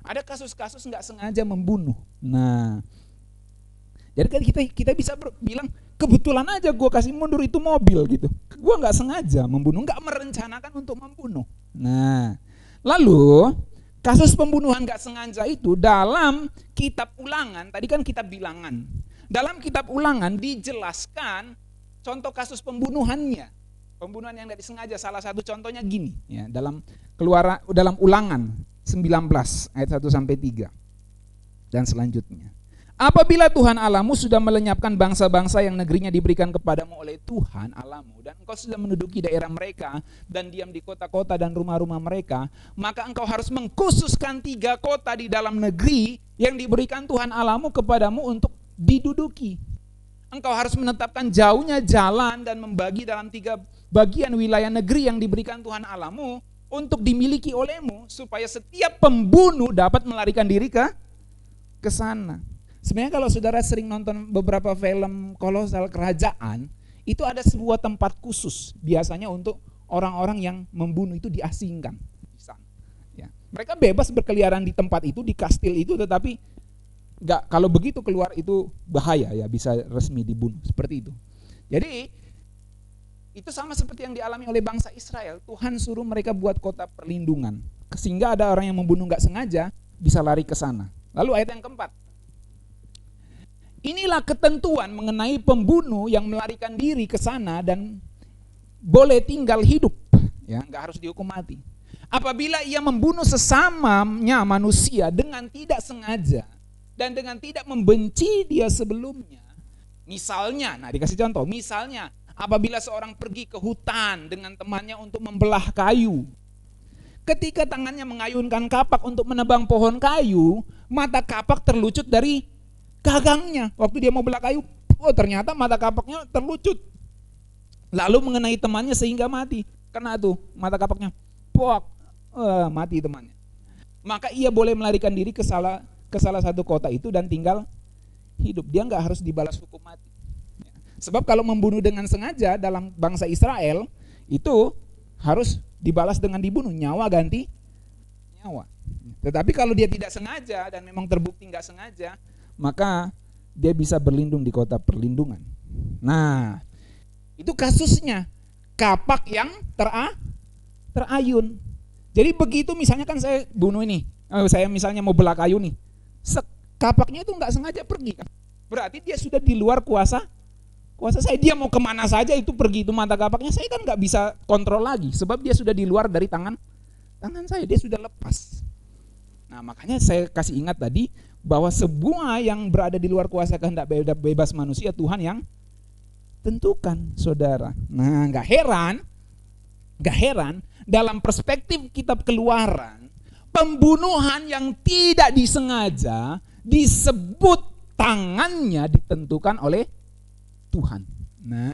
Ada kasus-kasus nggak sengaja membunuh. Nah, jadi kan kita bisa bilang kebetulan aja gue kasih mundur itu mobil gitu. Gue nggak sengaja membunuh, nggak merencanakan untuk membunuh. Nah, lalu kasus pembunuhan nggak sengaja itu dalam kitab Ulangan, tadi kan kitab Bilangan. Dalam kitab Ulangan dijelaskan contoh kasus pembunuhannya. Pembunuhan yang tidak disengaja, salah satu contohnya gini ya, dalam Ulangan 19 ayat 1 sampai 3 dan selanjutnya. Apabila Tuhan Allahmu sudah melenyapkan bangsa-bangsa yang negerinya diberikan kepadamu oleh Tuhan Allahmu, dan engkau sudah menduduki daerah mereka dan diam di kota-kota dan rumah-rumah mereka, maka engkau harus mengkhususkan 3 kota di dalam negeri yang diberikan Tuhan Allahmu kepadamu untuk diduduki. Engkau harus menetapkan jauhnya jalan dan membagi dalam 3 bagian wilayah negeri yang diberikan Tuhan Allahmu untuk dimiliki olehmu, supaya setiap pembunuh dapat melarikan diri ke sana. Sebenarnya kalau saudara sering nonton beberapa film kolosal kerajaan, itu ada sebuah tempat khusus biasanya untuk orang-orang yang membunuh itu diasingkan di sana. Ya. Mereka bebas berkeliaran di tempat itu, di kastil itu, tetapi kalau begitu keluar itu bahaya ya, bisa resmi dibunuh seperti itu. Jadi itu sama seperti yang dialami oleh bangsa Israel. Tuhan suruh mereka buat kota perlindungan, sehingga ada orang yang membunuh nggak sengaja bisa lari ke sana. Lalu ayat yang keempat, inilah ketentuan mengenai pembunuh yang melarikan diri ke sana dan boleh tinggal hidup, ya nggak harus dihukum mati. Apabila ia membunuh sesamanya manusia dengan tidak sengaja dan dengan tidak membenci dia sebelumnya. Misalnya, nah dikasih contoh, misalnya apabila seorang pergi ke hutan dengan temannya untuk membelah kayu. Ketika tangannya mengayunkan kapak untuk menebang pohon kayu, mata kapak terlucut dari gagangnya. Waktu dia mau belah kayu, ternyata mata kapaknya terlucut. Lalu mengenai temannya sehingga mati. Kena tuh mata kapaknya, mati temannya. Maka ia boleh melarikan diri ke salah satu kota itu dan tinggal hidup. Dia nggak harus dibalas hukum mati. Sebab kalau membunuh dengan sengaja dalam bangsa Israel itu harus dibalas dengan dibunuh, nyawa ganti nyawa. Tetapi kalau dia tidak sengaja dan memang terbukti nggak sengaja, maka dia bisa berlindung di kota perlindungan. Nah, itu kasusnya kapak yang terayun. Jadi begitu misalnya kan saya bunuh ini, saya misalnya mau belah kayu nih, kapaknya itu nggak sengaja pergi kan? Berarti dia sudah di luar kuasa saya. Dia mau kemana saja itu pergi, itu mata kapaknya saya kan nggak bisa kontrol lagi, sebab dia sudah di luar dari tangan saya, dia sudah lepas. Nah makanya saya kasih ingat tadi bahwa semua yang berada di luar kuasa kehendak bebas manusia Tuhan yang tentukan, saudara. Nah nggak heran dalam perspektif kitab Keluaran, pembunuhan yang tidak disengaja disebut tangannya ditentukan oleh Tuhan. Nah,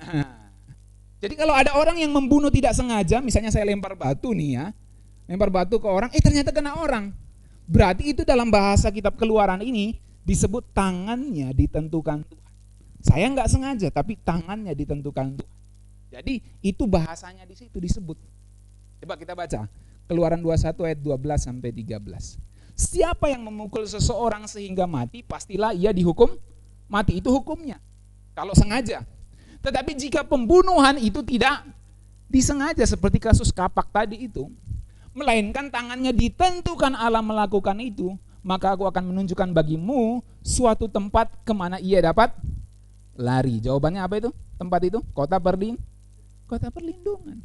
jadi kalau ada orang yang membunuh tidak sengaja, misalnya saya lempar batu nih ya, lempar batu ke orang, ternyata kena orang. Berarti itu dalam bahasa kitab Keluaran ini disebut tangannya ditentukan Tuhan. Saya nggak sengaja, tapi tangannya ditentukan Tuhan. Jadi itu bahasanya di situ disebut. Coba kita baca Keluaran 21 ayat 12 sampai 13. Siapa yang memukul seseorang sehingga mati, pastilah ia dihukum mati. Itu hukumnya kalau sengaja. Tetapi jika pembunuhan itu tidak disengaja seperti kasus kapak tadi itu, melainkan tangannya ditentukan Allah melakukan itu, maka aku akan menunjukkan bagimu suatu tempat kemana ia dapat lari. Jawabannya apa itu? Tempat itu kota perlindungan.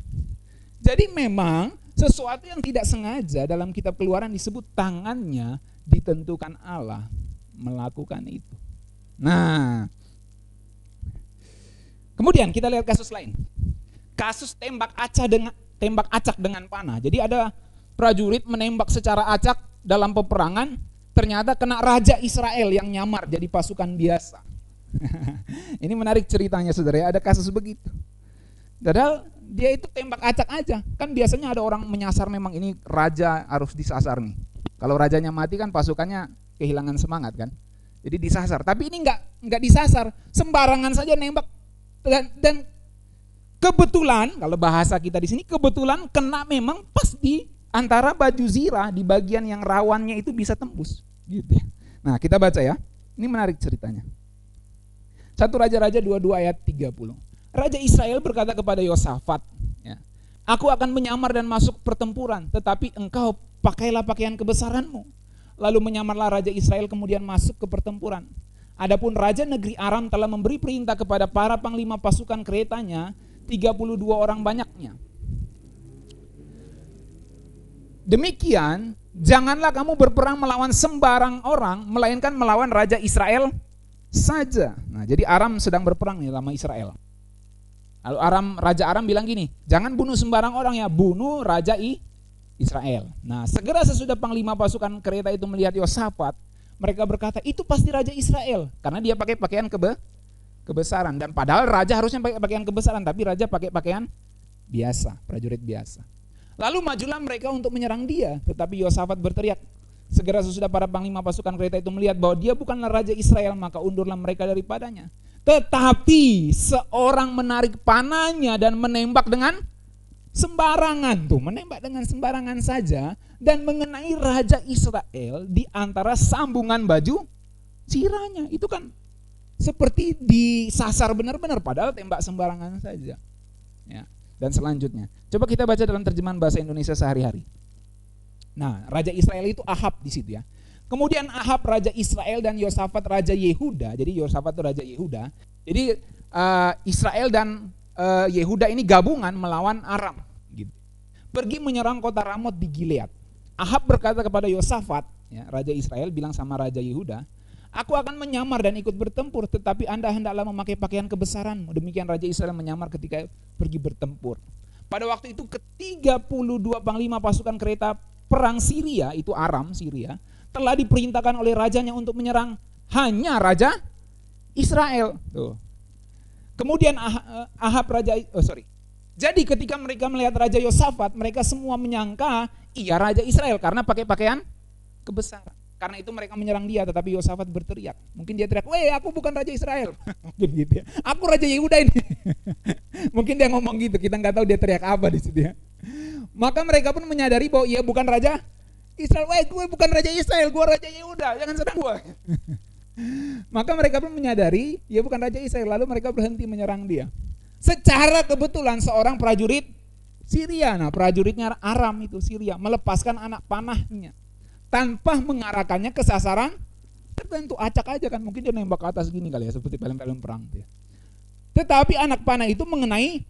Jadi memang sesuatu yang tidak sengaja dalam kitab Keluaran disebut tangannya ditentukan Allah melakukan itu. Nah, kemudian kita lihat kasus lain. Kasus tembak acak dengan panah. Jadi ada prajurit menembak secara acak dalam peperangan, ternyata kena raja Israel yang nyamar jadi pasukan biasa. Ini menarik ceritanya saudara, ada kasus begitu. Padahal dia itu tembak acak aja. Kan biasanya ada orang menyasar, memang ini raja harus disasar nih. Kalau rajanya mati kan pasukannya kehilangan semangat kan. Jadi disasar. Tapi ini enggak disasar, sembarangan saja nembak. Dan kebetulan, kalau bahasa kita di sini kebetulan kena memang pas di antara baju zirah, di bagian yang rawannya itu bisa tembus gitu ya. Nah, kita baca ya. Ini menarik ceritanya. 1 Raja-Raja 22 ayat 30. Raja Israel berkata kepada Yosafat, ya, aku akan menyamar dan masuk pertempuran, tetapi engkau pakailah pakaian kebesaranmu. Lalu menyamarlah Raja Israel kemudian masuk ke pertempuran. Adapun Raja negeri Aram telah memberi perintah kepada para panglima pasukan keretanya, 32 orang banyaknya. Demikian, janganlah kamu berperang melawan sembarang orang, melainkan melawan Raja Israel saja. Nah, jadi Aram sedang berperang nih sama Israel. Lalu Raja Aram bilang gini, jangan bunuh sembarang orang ya, bunuh Raja Israel. Nah, segera sesudah panglima pasukan kereta itu melihat Yosafat, mereka berkata, itu pasti Raja Israel, karena dia pakai pakaian kebesaran. Dan padahal Raja harusnya pakai pakaian kebesaran, tapi Raja pakai pakaian biasa, prajurit biasa. Lalu majulah mereka untuk menyerang dia, tetapi Yosafat berteriak. Segera sesudah para panglima pasukan kereta itu melihat bahwa dia bukanlah Raja Israel, maka undurlah mereka daripadanya. Tetapi seorang menarik panahnya dan menembak dengan sembarangan, menembak dengan sembarangan saja, dan mengenai Raja Israel di antara sambungan baju zirahnya. Itu kan seperti disasar benar-benar, padahal tembak sembarangan saja. Ya. Dan selanjutnya, coba kita baca dalam terjemahan bahasa Indonesia sehari-hari. Nah, Raja Israel itu Ahab di situ ya. Kemudian Ahab Raja Israel dan Yosafat Raja Yehuda. Jadi Yosafat itu Raja Yehuda. Jadi Israel dan Yehuda ini gabungan melawan Aram. Gitu. Pergi menyerang kota Ramot di Gilead. Ahab berkata kepada Yosafat, ya, Raja Israel bilang sama Raja Yehuda, aku akan menyamar dan ikut bertempur, tetapi Anda hendaklah memakai pakaian kebesaranmu. Demikian Raja Israel menyamar ketika pergi bertempur. Pada waktu itu ke-32 panglima pasukan kereta perang Syria, itu Aram Syria, telah diperintahkan oleh rajanya untuk menyerang hanya Raja Israel. Tuh. Kemudian Jadi ketika mereka melihat Raja Yosafat, mereka semua menyangka ia Raja Israel karena pakai pakaian kebesaran. Karena itu mereka menyerang dia, tetapi Yosafat berteriak. Mungkin dia teriak, "Weh, aku bukan raja Israel." Mungkin gitu ya. "Aku raja Yehuda ini." Mungkin dia ngomong gitu, kita nggak tahu dia teriak apa di situ ya. Maka mereka pun menyadari bahwa ia bukan raja Israel. "Weh, gue bukan raja Israel, gue raja Yehuda, jangan serang gue." Maka mereka pun menyadari ia bukan raja Israel, lalu mereka berhenti menyerang dia. Secara kebetulan seorang prajurit Syria, nah prajuritnya Aram itu Syria, melepaskan anak panahnya tanpa mengarahkannya ke sasaran tertentu, acak aja kan, mungkin dia nembak ke atas gini kali ya, seperti film-film perang ya. Tetapi anak panah itu mengenai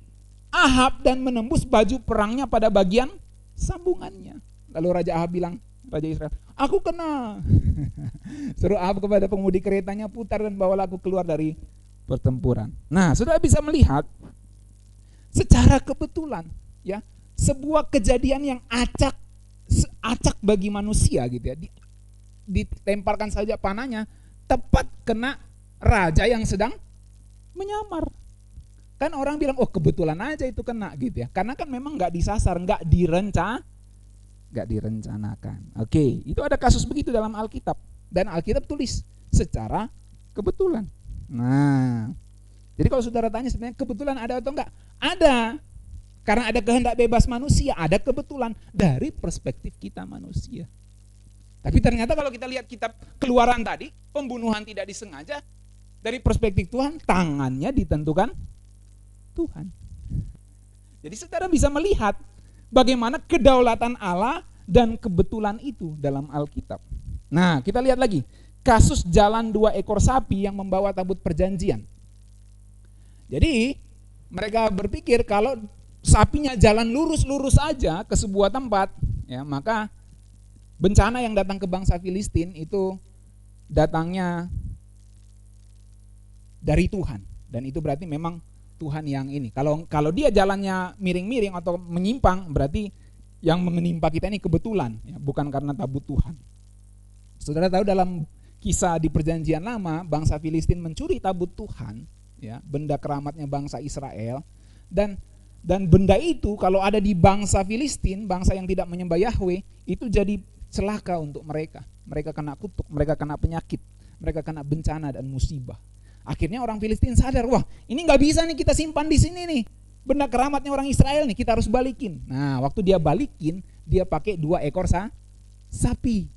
Ahab dan menembus baju perangnya pada bagian sambungannya. Lalu Raja Ahab bilang, Raja Israel, "Aku kena." Suruh Ahab kepada pengemudi keretanya, "Putar dan bawalah aku keluar dari pertempuran." Nah, sudah bisa melihat secara kebetulan ya, sebuah kejadian yang acak bagi manusia gitu ya, ditemparkan saja panahnya tepat kena raja yang sedang menyamar. Kan orang bilang, "Oh, kebetulan aja itu kena," gitu ya. Karena kan memang nggak disasar, nggak direncanakan. Oke, itu ada kasus begitu dalam Alkitab, dan Alkitab tulis secara kebetulan. Nah, jadi kalau saudara tanya sebenarnya kebetulan ada atau enggak? Ada. Karena ada kehendak bebas manusia, ada kebetulan dari perspektif kita manusia. Tapi ternyata kalau kita lihat kitab Keluaran tadi, pembunuhan tidak disengaja, dari perspektif Tuhan, tangannya ditentukan Tuhan. Jadi saudara bisa melihat bagaimana kedaulatan Allah dan kebetulan itu dalam Alkitab. Nah, kita lihat lagi kasus jalan 2 ekor sapi yang membawa tabut perjanjian. Jadi mereka berpikir kalau sapinya jalan lurus-lurus aja ke sebuah tempat, ya, maka bencana yang datang ke bangsa Filistin itu datangnya dari Tuhan, dan itu berarti memang Tuhan yang ini. Kalau dia jalannya miring-miring atau menyimpang, berarti yang menimpa kita ini kebetulan, ya, bukan karena tabut Tuhan. Saudara tahu dalam kisah di Perjanjian Lama, bangsa Filistin mencuri tabut Tuhan, ya, benda keramatnya bangsa Israel, dan benda itu kalau ada di bangsa Filistin, bangsa yang tidak menyembah Yahweh, itu jadi celaka untuk mereka. Mereka kena kutuk, mereka kena penyakit, mereka kena bencana dan musibah. Akhirnya orang Filistin sadar, wah ini nggak bisa nih kita simpan di sini nih, benda keramatnya orang Israel nih, kita harus balikin. Nah, waktu dia balikin, dia pakai 2 ekor sapi.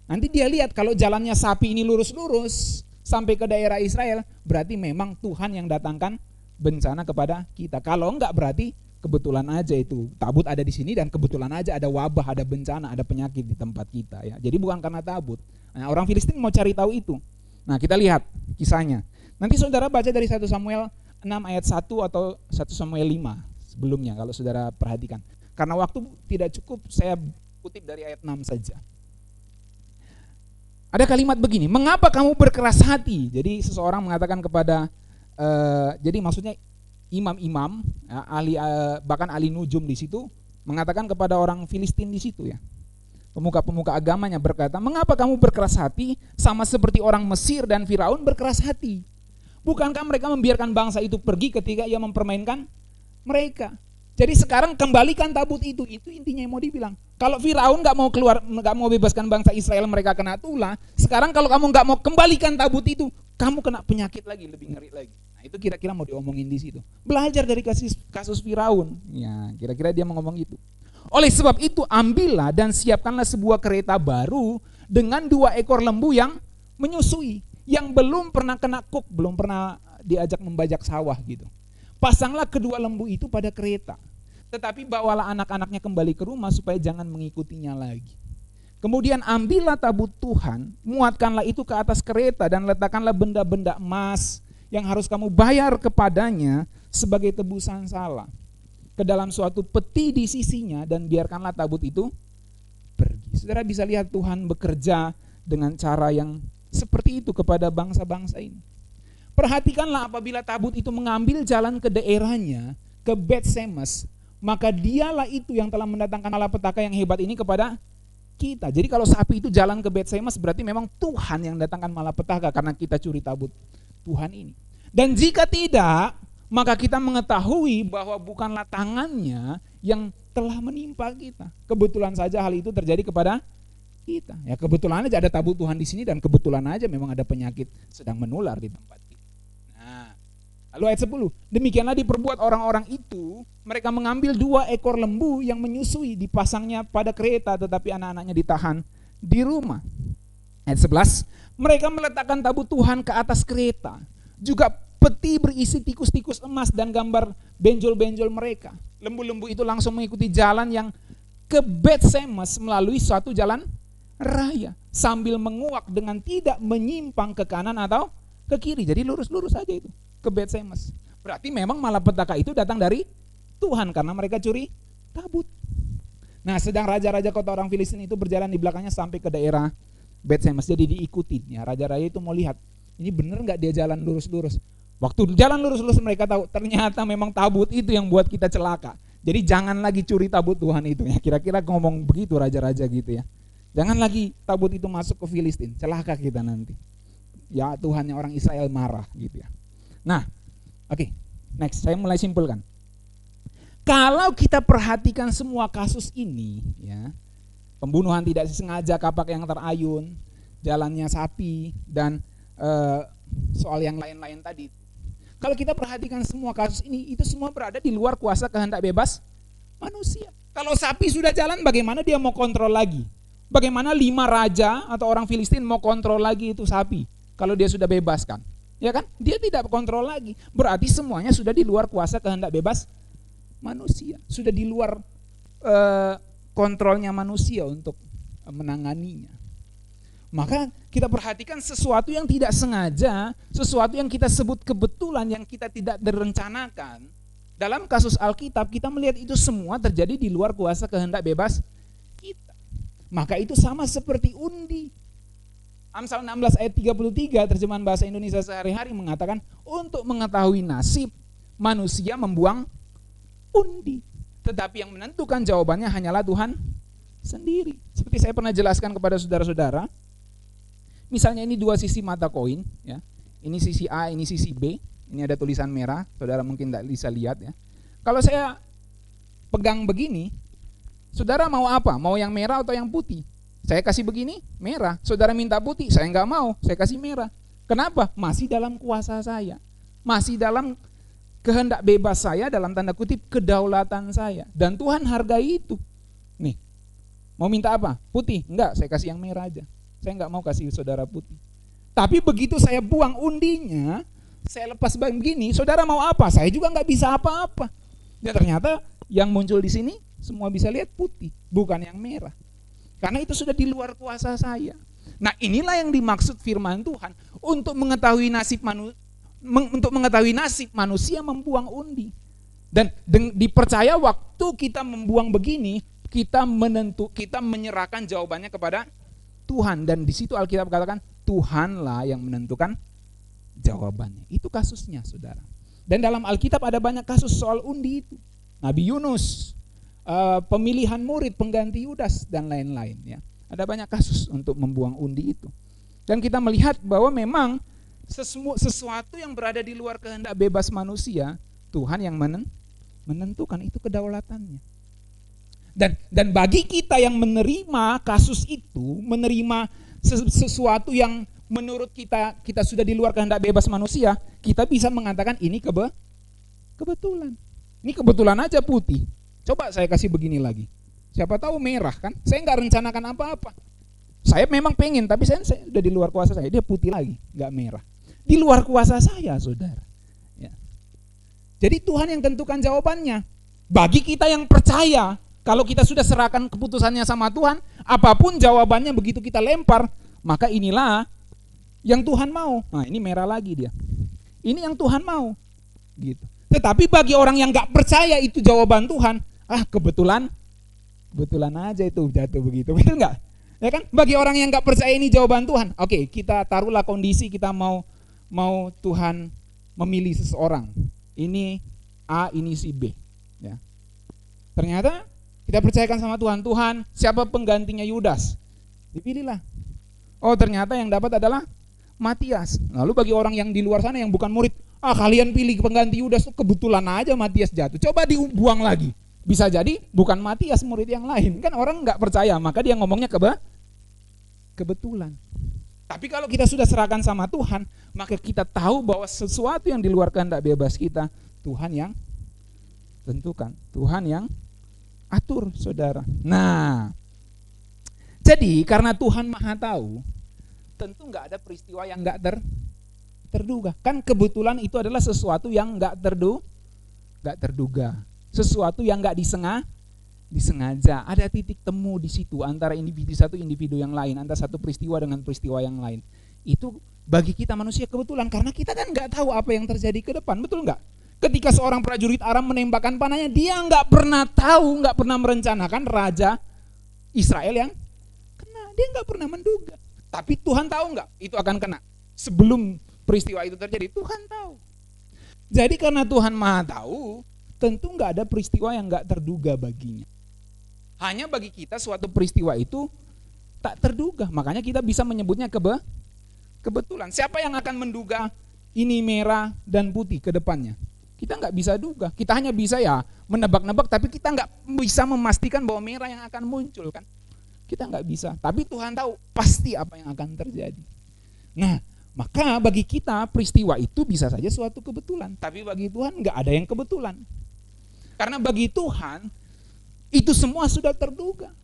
Nanti dia lihat kalau jalannya sapi ini lurus-lurus sampai ke daerah Israel, berarti memang Tuhan yang datangkan bencana kepada kita. Kalau enggak, berarti kebetulan aja itu tabut ada di sini, dan kebetulan aja ada wabah, ada bencana, ada penyakit di tempat kita, ya. Jadi bukan karena tabut. Nah, orang Filistin mau cari tahu itu. Nah, kita lihat kisahnya. Nanti saudara baca dari 1 Samuel 6 ayat 1 atau 1 Samuel 5 sebelumnya kalau saudara perhatikan. Karena waktu tidak cukup, saya kutip dari ayat 6 saja. Ada kalimat begini, "Mengapa kamu berkeras hati?" Jadi seseorang mengatakan kepada jadi maksudnya imam-imam, ya, bahkan ahli nujum di situ mengatakan kepada orang Filistin di situ, ya. Pemuka-pemuka agamanya berkata, "Mengapa kamu berkeras hati sama seperti orang Mesir dan Firaun berkeras hati? Bukankah mereka membiarkan bangsa itu pergi ketika ia mempermainkan mereka? Jadi sekarang kembalikan tabut itu." Itu intinya yang mau dibilang. Kalau Firaun nggak mau keluar, nggak mau bebaskan bangsa Israel, mereka kena tulah. Sekarang kalau kamu nggak mau kembalikan tabut itu, kamu kena penyakit lagi, lebih ngeri lagi. Nah, itu kira-kira mau diomongin di situ. Belajar dari kasus Firaun. Ya, kira-kira dia mau ngomong gitu. "Oleh sebab itu ambillah dan siapkanlah sebuah kereta baru dengan 2 ekor lembu yang menyusui, yang belum pernah kena kuk, belum pernah diajak membajak sawah gitu. Pasanglah kedua lembu itu pada kereta, tetapi bawalah anak-anaknya kembali ke rumah supaya jangan mengikutinya lagi. Kemudian ambillah tabut Tuhan, muatkanlah itu ke atas kereta dan letakkanlah benda-benda emas yang harus kamu bayar kepadanya sebagai tebusan salah ke dalam suatu peti di sisinya, dan biarkanlah tabut itu pergi." Saudara bisa lihat Tuhan bekerja dengan cara yang seperti itu kepada bangsa-bangsa ini. Perhatikanlah, apabila tabut itu mengambil jalan ke daerahnya, ke Bet-Semes, maka dialah itu yang telah mendatangkan malapetaka yang hebat ini kepada kita. Jadi kalau sapi itu jalan ke Bet-Semes, berarti memang Tuhan yang datangkan malapetaka karena kita curi tabut Tuhan ini. Dan jika tidak, maka kita mengetahui bahwa bukanlah tangannya yang telah menimpa kita. Kebetulan saja hal itu terjadi kepada kita. Ya kebetulan aja ada tabut Tuhan di sini dan kebetulan aja memang ada penyakit sedang menular di tempat kita. Nah, lalu ayat 10. Demikianlah diperbuat orang-orang itu, mereka mengambil 2 ekor lembu yang menyusui, dipasangnya pada kereta, tetapi anak-anaknya ditahan di rumah. Ayat 11. Mereka meletakkan tabut Tuhan ke atas kereta. Juga peti berisi tikus-tikus emas dan gambar benjol-benjol mereka. Lembu-lembu itu langsung mengikuti jalan yang ke Bet-Semes melalui suatu jalan raya sambil menguak dengan tidak menyimpang ke kanan atau ke kiri. Jadi lurus-lurus saja itu ke Bet-Semes. Berarti memang malapetaka itu datang dari Tuhan karena mereka curi tabut. Nah, sedang raja-raja kota orang Filistin itu berjalan di belakangnya sampai ke daerah Bet-Semes. Jadi diikuti. Ya, raja-raja itu mau lihat ini benar nggak dia jalan lurus-lurus. Waktu jalan lurus-lurus mereka tahu ternyata memang tabut itu yang buat kita celaka. Jadi jangan lagi curi tabut Tuhan itu ya. Kira-kira ngomong begitu raja-raja gitu ya. Jangan lagi tabut itu masuk ke Filistin, celaka kita nanti. Ya Tuhannya orang Israel marah gitu ya. Nah, oke, next saya mulai simpulkan. Kalau kita perhatikan semua kasus ini ya, pembunuhan tidak sengaja, kapak yang terayun, jalannya sapi dan soal yang lain-lain tadi. Kalau kita perhatikan semua kasus ini, itu semua berada di luar kuasa kehendak bebas manusia. Kalau sapi sudah jalan, bagaimana dia mau kontrol lagi? Bagaimana 5 raja atau orang Filistin mau kontrol lagi itu sapi kalau dia sudah bebaskan? Ya kan? Dia tidak kontrol lagi. Berarti semuanya sudah di luar kuasa kehendak bebas manusia. Sudah di luar kontrolnya manusia untuk menanganinya. Maka kita perhatikan sesuatu yang tidak sengaja, sesuatu yang kita sebut kebetulan, yang kita tidak direncanakan. Dalam kasus Alkitab kita melihat itu semua terjadi di luar kuasa kehendak bebas kita. Maka itu sama seperti undi. Amsal 16 ayat 33 terjemahan bahasa Indonesia sehari-hari mengatakan untuk mengetahui nasib manusia membuang undi. Tetapi yang menentukan jawabannya hanyalah Tuhan sendiri. Seperti saya pernah jelaskan kepada saudara-saudara, misalnya ini 2 sisi mata koin, ya. Ini sisi A, ini sisi B. Ini ada tulisan merah, saudara mungkin tidak bisa lihat ya. Kalau saya pegang begini, saudara mau apa? Mau yang merah atau yang putih? Saya kasih begini, merah. Saudara minta putih, saya nggak mau, saya kasih merah. Kenapa? Masih dalam kuasa saya. Masih dalam kehendak bebas saya, dalam tanda kutip kedaulatan saya. Dan Tuhan hargai itu. Nih, mau minta apa? Putih? Enggak, saya kasih yang merah aja. Saya nggak mau kasih saudara putih. Tapi begitu saya buang undinya, saya lepas begini, saudara mau apa? Saya juga nggak bisa apa-apa. Dan ternyata yang muncul di sini semua bisa lihat putih, bukan yang merah. Karena itu sudah di luar kuasa saya. Nah, inilah yang dimaksud firman Tuhan untuk mengetahui nasib manusia membuang undi. Dan dipercaya waktu kita membuang begini, kita menyerahkan jawabannya kepada Tuhan, dan di situ Alkitab katakan Tuhanlah yang menentukan jawabannya. Itu kasusnya, saudara. Dan dalam Alkitab ada banyak kasus soal undi itu. Nabi Yunus, pemilihan murid pengganti Yudas dan lain-lain ya. Ada banyak kasus untuk membuang undi itu. Dan kita melihat bahwa memang sesuatu yang berada di luar kehendak bebas manusia, Tuhan yang menentukan, itu kedaulatannya. Dan bagi kita yang menerima kasus itu, menerima sesuatu yang menurut kita sudah di luar kehendak bebas manusia, kita bisa mengatakan ini kebetulan. Ini kebetulan aja putih. Coba saya kasih begini lagi. Siapa tahu merah kan? Saya nggak rencanakan apa-apa. Saya memang pengen, tapi saya udah di luar kuasa saya. Dia putih lagi, nggak merah. Di luar kuasa saya, saudara. Ya. Jadi Tuhan yang tentukan jawabannya. Bagi kita yang percaya, kalau kita sudah serahkan keputusannya sama Tuhan, apapun jawabannya begitu kita lempar, maka inilah yang Tuhan mau. Nah, ini merah lagi dia. Ini yang Tuhan mau. Gitu. Tetapi bagi orang yang nggak percaya itu jawaban Tuhan, kebetulan aja itu jatuh begitu. Betul nggak? Ya kan? Bagi orang yang nggak percaya ini jawaban Tuhan, oke, kita taruhlah kondisi kita mau Tuhan memilih seseorang. Ini A, ini si B. Ya. Ternyata kita percayakan sama Tuhan. Tuhan, siapa penggantinya Yudas? Dipilihlah. Oh, ternyata yang dapat adalah Matias. Lalu bagi orang yang di luar sana yang bukan murid, kalian pilih pengganti Yudas, kebetulan aja Matias jatuh. Coba dibuang lagi. Bisa jadi bukan Matias, murid yang lain. Kan orang nggak percaya, maka dia ngomongnya kebetulan. Tapi kalau kita sudah serahkan sama Tuhan, maka kita tahu bahwa sesuatu yang di luar kehendak bebas kita, Tuhan yang tentukan, Tuhan yang atur, saudara. Nah, jadi karena Tuhan Maha tahu, tentu nggak ada peristiwa yang nggak terduga. Kan kebetulan itu adalah sesuatu yang nggak terduga, sesuatu yang nggak disengaja. Ada titik temu di situ antara satu individu yang lain, antara satu peristiwa dengan peristiwa yang lain. Itu bagi kita manusia kebetulan, karena kita kan nggak tahu apa yang terjadi ke depan, betul nggak? Ketika seorang prajurit Aram menembakkan panahnya, dia nggak pernah tahu, nggak pernah merencanakan raja Israel yang kena. Dia nggak pernah menduga. Tapi Tuhan tahu nggak itu akan kena? Sebelum peristiwa itu terjadi, Tuhan tahu. Jadi karena Tuhan Maha tahu, tentu nggak ada peristiwa yang nggak terduga baginya. Hanya bagi kita suatu peristiwa itu tak terduga, makanya kita bisa menyebutnya kebetulan. Siapa yang akan menduga ini merah dan putih ke depannya? Kita nggak bisa duga, kita hanya bisa ya menebak-nebak, tapi kita nggak bisa memastikan bahwa merah yang akan muncul kan? Kita nggak bisa, tapi Tuhan tahu pasti apa yang akan terjadi. Nah, maka bagi kita peristiwa itu bisa saja suatu kebetulan, tapi bagi Tuhan nggak ada yang kebetulan. Karena bagi Tuhan itu semua sudah terduga.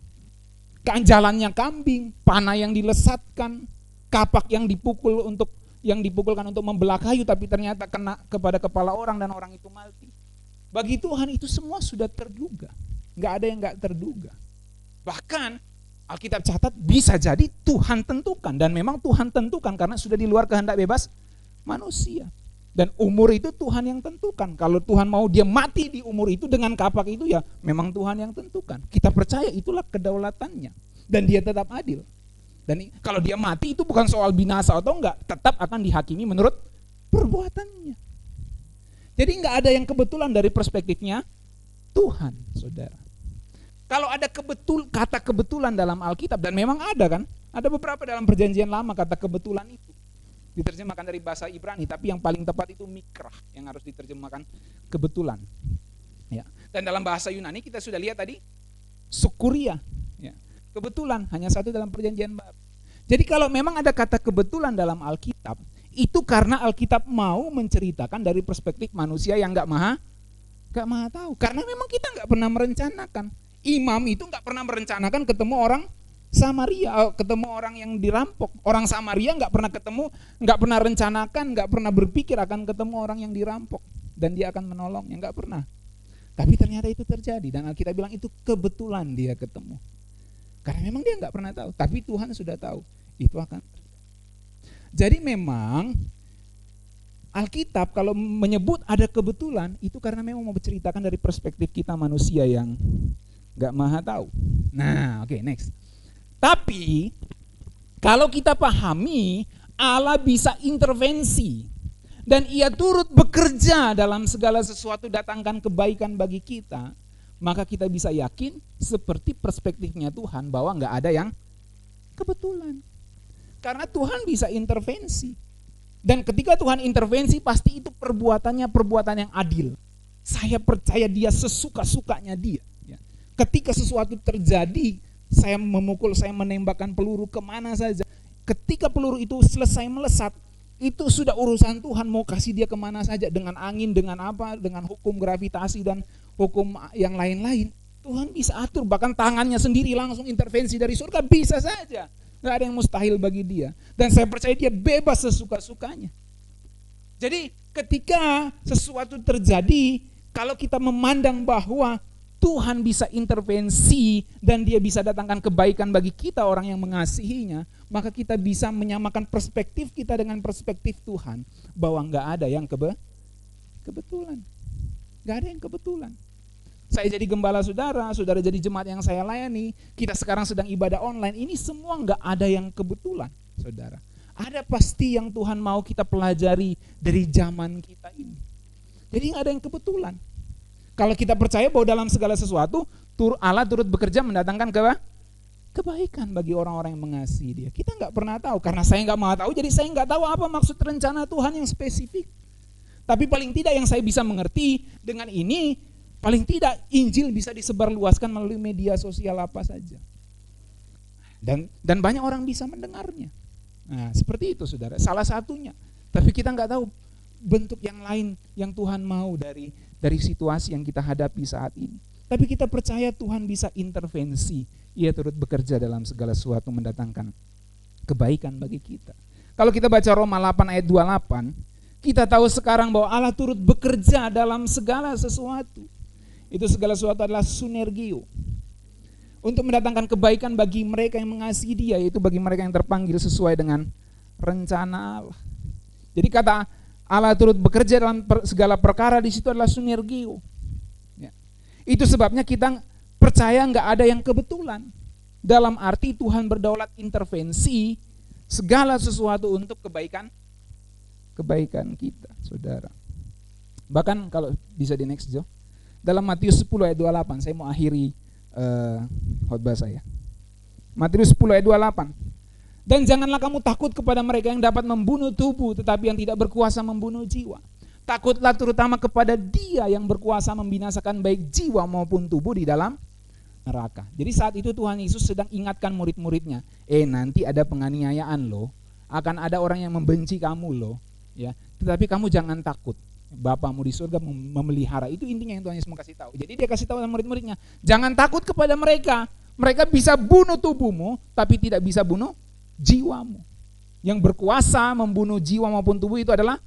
Jalannya kambing, panah yang dilesatkan, kapak yang dipukulkan untuk membelah kayu, tapi ternyata kena kepada kepala orang dan orang itu mati. Bagi Tuhan itu semua sudah terduga, nggak ada yang nggak terduga. Bahkan Alkitab catat bisa jadi Tuhan tentukan, dan memang Tuhan tentukan karena sudah di luar kehendak bebas manusia. Dan umur itu Tuhan yang tentukan. Kalau Tuhan mau dia mati di umur itu dengan kapak itu, ya memang Tuhan yang tentukan. Kita percaya itulah kedaulatannya, dan dia tetap adil. Dan kalau dia mati itu bukan soal binasa atau enggak, tetap akan dihakimi menurut perbuatannya. Jadi enggak ada yang kebetulan dari perspektifnya Tuhan, saudara. Kalau ada kata kebetulan dalam Alkitab, dan memang ada kan, ada beberapa dalam perjanjian lama kata kebetulan itu diterjemahkan dari bahasa Ibrani, tapi yang paling tepat itu mikrah, yang harus diterjemahkan kebetulan. Ya. Dan dalam bahasa Yunani kita sudah lihat tadi sukuria, ya. Kebetulan hanya satu dalam perjanjian baru. Jadi kalau memang ada kata kebetulan dalam Alkitab, itu karena Alkitab mau menceritakan dari perspektif manusia yang nggak maha tahu. Karena memang kita nggak pernah merencanakan. Imam itu nggak pernah merencanakan ketemu orang Samaria, ketemu orang yang dirampok. Orang Samaria nggak pernah ketemu, nggak pernah rencanakan, nggak pernah berpikir akan ketemu orang yang dirampok dan dia akan menolongnya, nggak pernah. Tapi ternyata itu terjadi, dan Alkitab bilang itu kebetulan dia ketemu. Karena memang dia nggak pernah tahu, tapi Tuhan sudah tahu itu akan terjadi. Jadi memang Alkitab kalau menyebut ada kebetulan itu karena memang mau menceritakan dari perspektif kita manusia yang nggak maha tahu. Nah, oke, next. Tapi kalau kita pahami Allah bisa intervensi dan ia turut bekerja dalam segala sesuatu, datangkan kebaikan bagi kita, maka kita bisa yakin seperti perspektifnya Tuhan bahwa nggak ada yang kebetulan. Karena Tuhan bisa intervensi. Dan ketika Tuhan intervensi pasti itu perbuatannya perbuatan yang adil. Saya percaya dia sesuka-sukanya dia. Ketika sesuatu terjadi, saya memukul, saya menembakkan peluru kemana saja. Ketika peluru itu selesai melesat, itu sudah urusan Tuhan mau kasih dia kemana saja. Dengan angin, dengan apa, dengan hukum gravitasi dan hukum yang lain-lain. Tuhan bisa atur, bahkan tangannya sendiri langsung intervensi dari surga, bisa saja. Gak ada yang mustahil bagi dia. Dan saya percaya dia bebas sesuka-sukanya. Jadi ketika sesuatu terjadi, kalau kita memandang bahwa Tuhan bisa intervensi dan dia bisa datangkan kebaikan bagi kita orang yang mengasihinya, maka kita bisa menyamakan perspektif kita dengan perspektif Tuhan, bahwa nggak ada yang kebetulan. Nggak ada yang kebetulan. Saya jadi gembala saudara jadi jemaat yang saya layani, kita sekarang sedang ibadah online, ini semua nggak ada yang kebetulan, saudara. Ada pasti yang Tuhan mau kita pelajari dari zaman kita ini. Jadi nggak ada yang kebetulan. Kalau kita percaya bahwa dalam segala sesuatu Allah turut bekerja mendatangkan kebaikan bagi orang-orang yang mengasihi dia. Kita nggak pernah tahu, karena saya nggak mau tahu, jadi saya nggak tahu apa maksud rencana Tuhan yang spesifik. Tapi paling tidak yang saya bisa mengerti dengan ini, paling tidak Injil bisa disebarluaskan melalui media sosial apa saja. Dan banyak orang bisa mendengarnya. Nah, seperti itu saudara, salah satunya. Tapi kita nggak tahu bentuk yang lain yang Tuhan mau dari situasi yang kita hadapi saat ini. Tapi kita percaya Tuhan bisa intervensi. Ia turut bekerja dalam segala sesuatu mendatangkan kebaikan bagi kita. Kalau kita baca Roma 8 ayat 28, kita tahu sekarang bahwa Allah turut bekerja dalam segala sesuatu. Itu segala sesuatu adalah sinergio. Untuk mendatangkan kebaikan bagi mereka yang mengasihi Dia, yaitu bagi mereka yang terpanggil sesuai dengan rencana Allah. Jadi kata Allah turut bekerja dalam segala perkara di situ adalah sinergio. Ya. Itu sebabnya kita percaya nggak ada yang kebetulan. Dalam arti Tuhan berdaulat intervensi segala sesuatu untuk kebaikan kita, saudara. Bahkan kalau bisa di next Jo, dalam Matius 10 ayat 28, saya mau akhiri khotbah saya. Matius 10 ayat 28. Dan janganlah kamu takut kepada mereka yang dapat membunuh tubuh, tetapi yang tidak berkuasa membunuh jiwa. Takutlah terutama kepada Dia yang berkuasa membinasakan baik jiwa maupun tubuh di dalam neraka. Jadi saat itu Tuhan Yesus sedang ingatkan murid-muridnya, nanti ada penganiayaan loh, akan ada orang yang membenci kamu loh. Ya, tetapi kamu jangan takut. Bapamu di surga memelihara. Itu intinya yang Tuhan Yesus mau kasih tahu. Jadi Dia kasih tahu sama murid-muridnya, jangan takut kepada mereka. Mereka bisa bunuh tubuhmu, tapi tidak bisa bunuh jiwamu. Yang berkuasa membunuh jiwa maupun tubuh itu adalah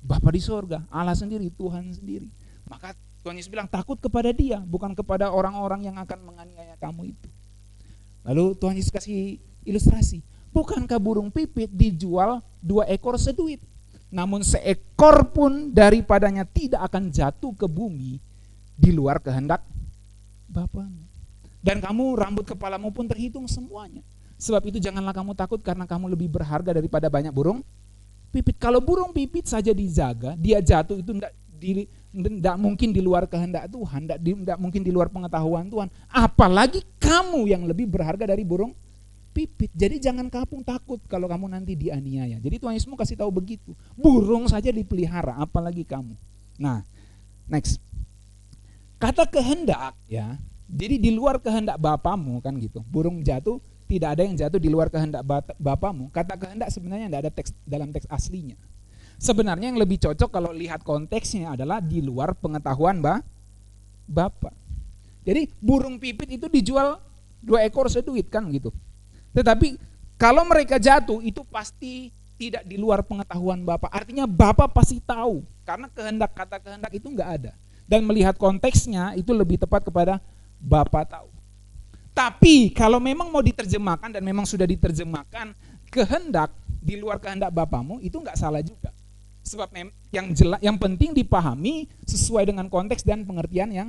Bapa di surga, Allah sendiri, Tuhan sendiri. Maka Tuhan Yesus bilang takut kepada Dia, bukan kepada orang-orang yang akan menganiaya kamu itu. Lalu Tuhan Yesus kasih ilustrasi, bukankah burung pipit dijual 2 ekor seduit? Namun seekor pun daripadanya tidak akan jatuh ke bumi di luar kehendak Bapamu. Dan kamu rambut kepalamu pun terhitung semuanya. Sebab itu janganlah kamu takut karena kamu lebih berharga daripada banyak burung pipit. Kalau burung pipit saja dijaga, dia jatuh itu tidak mungkin di luar kehendak Tuhan, tidak mungkin di luar pengetahuan Tuhan. Apalagi kamu yang lebih berharga dari burung pipit. Jadi jangan kamu takut kalau kamu nanti dianiaya. Jadi Tuhan Yesus mau kasih tahu begitu. Burung saja dipelihara, apalagi kamu. Nah, next. Kata kehendak ya. Jadi di luar kehendak Bapamu kan gitu. Burung jatuh, tidak ada yang jatuh di luar kehendak Bapamu. Kata kehendak sebenarnya tidak ada teks dalam teks aslinya. Sebenarnya yang lebih cocok kalau lihat konteksnya adalah di luar pengetahuan Bapa. Jadi burung pipit itu dijual 2 ekor seduit kan gitu. Tetapi kalau mereka jatuh itu pasti tidak di luar pengetahuan Bapa. Artinya Bapa pasti tahu, karena kata kehendak itu enggak ada. Dan melihat konteksnya itu lebih tepat kepada Bapa tahu. Tapi kalau memang mau diterjemahkan dan memang sudah diterjemahkan kehendak di luar kehendak Bapamu, itu enggak salah juga. Sebab yang penting dipahami sesuai dengan konteks dan pengertian yang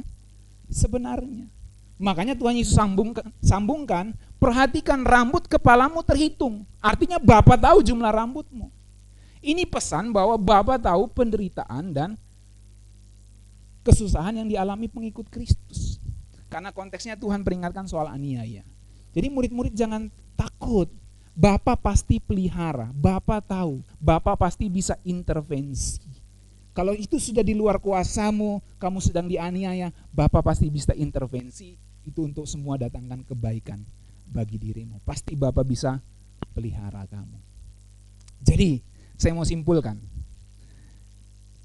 sebenarnya. Makanya Tuhan Yesus sambungkan, perhatikan rambut kepalamu terhitung. Artinya Bapa tahu jumlah rambutmu. Ini pesan bahwa Bapa tahu penderitaan dan kesusahan yang dialami pengikut Kristus. Karena konteksnya Tuhan peringatkan soal aniaya. Jadi murid-murid jangan takut. Bapa pasti pelihara, Bapa tahu, Bapa pasti bisa intervensi. Kalau itu sudah di luar kuasamu, kamu sedang dianiaya, Bapa pasti bisa intervensi. Itu untuk semua datangkan kebaikan bagi dirimu. Pasti Bapa bisa pelihara kamu. Jadi saya mau simpulkan,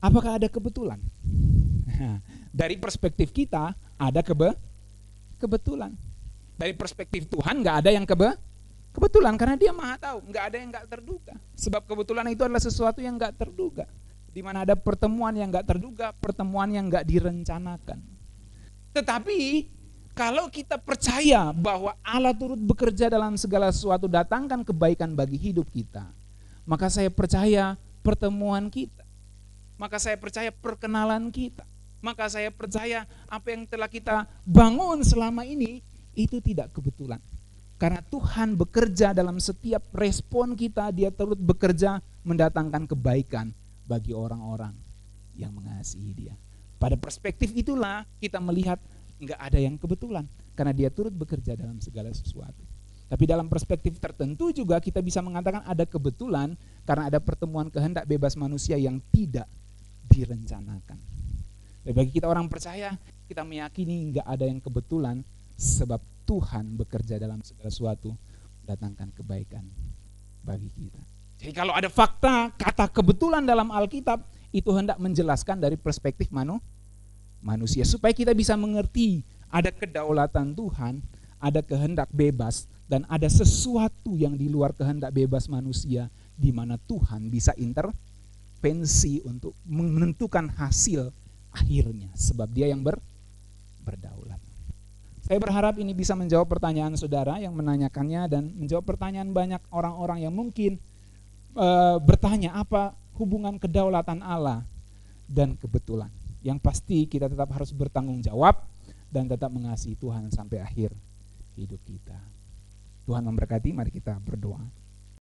apakah ada kebetulan? Dari perspektif kita ada kebetulan. Dari perspektif Tuhan nggak ada yang kebetulan, karena Dia Maha tahu, nggak ada yang nggak terduga. Sebab kebetulan itu adalah sesuatu yang nggak terduga. Di mana ada pertemuan yang nggak terduga, pertemuan yang nggak direncanakan. Tetapi kalau kita percaya bahwa Allah turut bekerja dalam segala sesuatu, datangkan kebaikan bagi hidup kita, maka saya percaya pertemuan kita, maka saya percaya perkenalan kita, maka saya percaya apa yang telah kita bangun selama ini itu tidak kebetulan. Karena Tuhan bekerja dalam setiap respon kita, Dia turut bekerja mendatangkan kebaikan bagi orang-orang yang mengasihi Dia. Pada perspektif itulah kita melihat enggak ada yang kebetulan, karena Dia turut bekerja dalam segala sesuatu. Tapi dalam perspektif tertentu juga kita bisa mengatakan ada kebetulan karena ada pertemuan kehendak bebas manusia yang tidak direncanakan. Bagi kita orang percaya, kita meyakini enggak ada yang kebetulan, sebab Tuhan bekerja dalam segala sesuatu datangkan kebaikan bagi kita. Jadi kalau ada fakta, kata kebetulan dalam Alkitab, itu hendak menjelaskan dari perspektif manusia. Supaya kita bisa mengerti ada kedaulatan Tuhan, ada kehendak bebas, dan ada sesuatu yang di luar kehendak bebas manusia, di mana Tuhan bisa intervensi untuk menentukan hasil akhirnya. Sebab dia yang berdaulat. Saya berharap ini bisa menjawab pertanyaan saudara yang menanyakannya, dan menjawab pertanyaan banyak orang-orang yang mungkin bertanya apa hubungan kedaulatan Allah dan kebetulan. Yang pasti kita tetap harus bertanggung jawab dan tetap mengasihi Tuhan sampai akhir hidup kita. Tuhan memberkati, mari kita berdoa.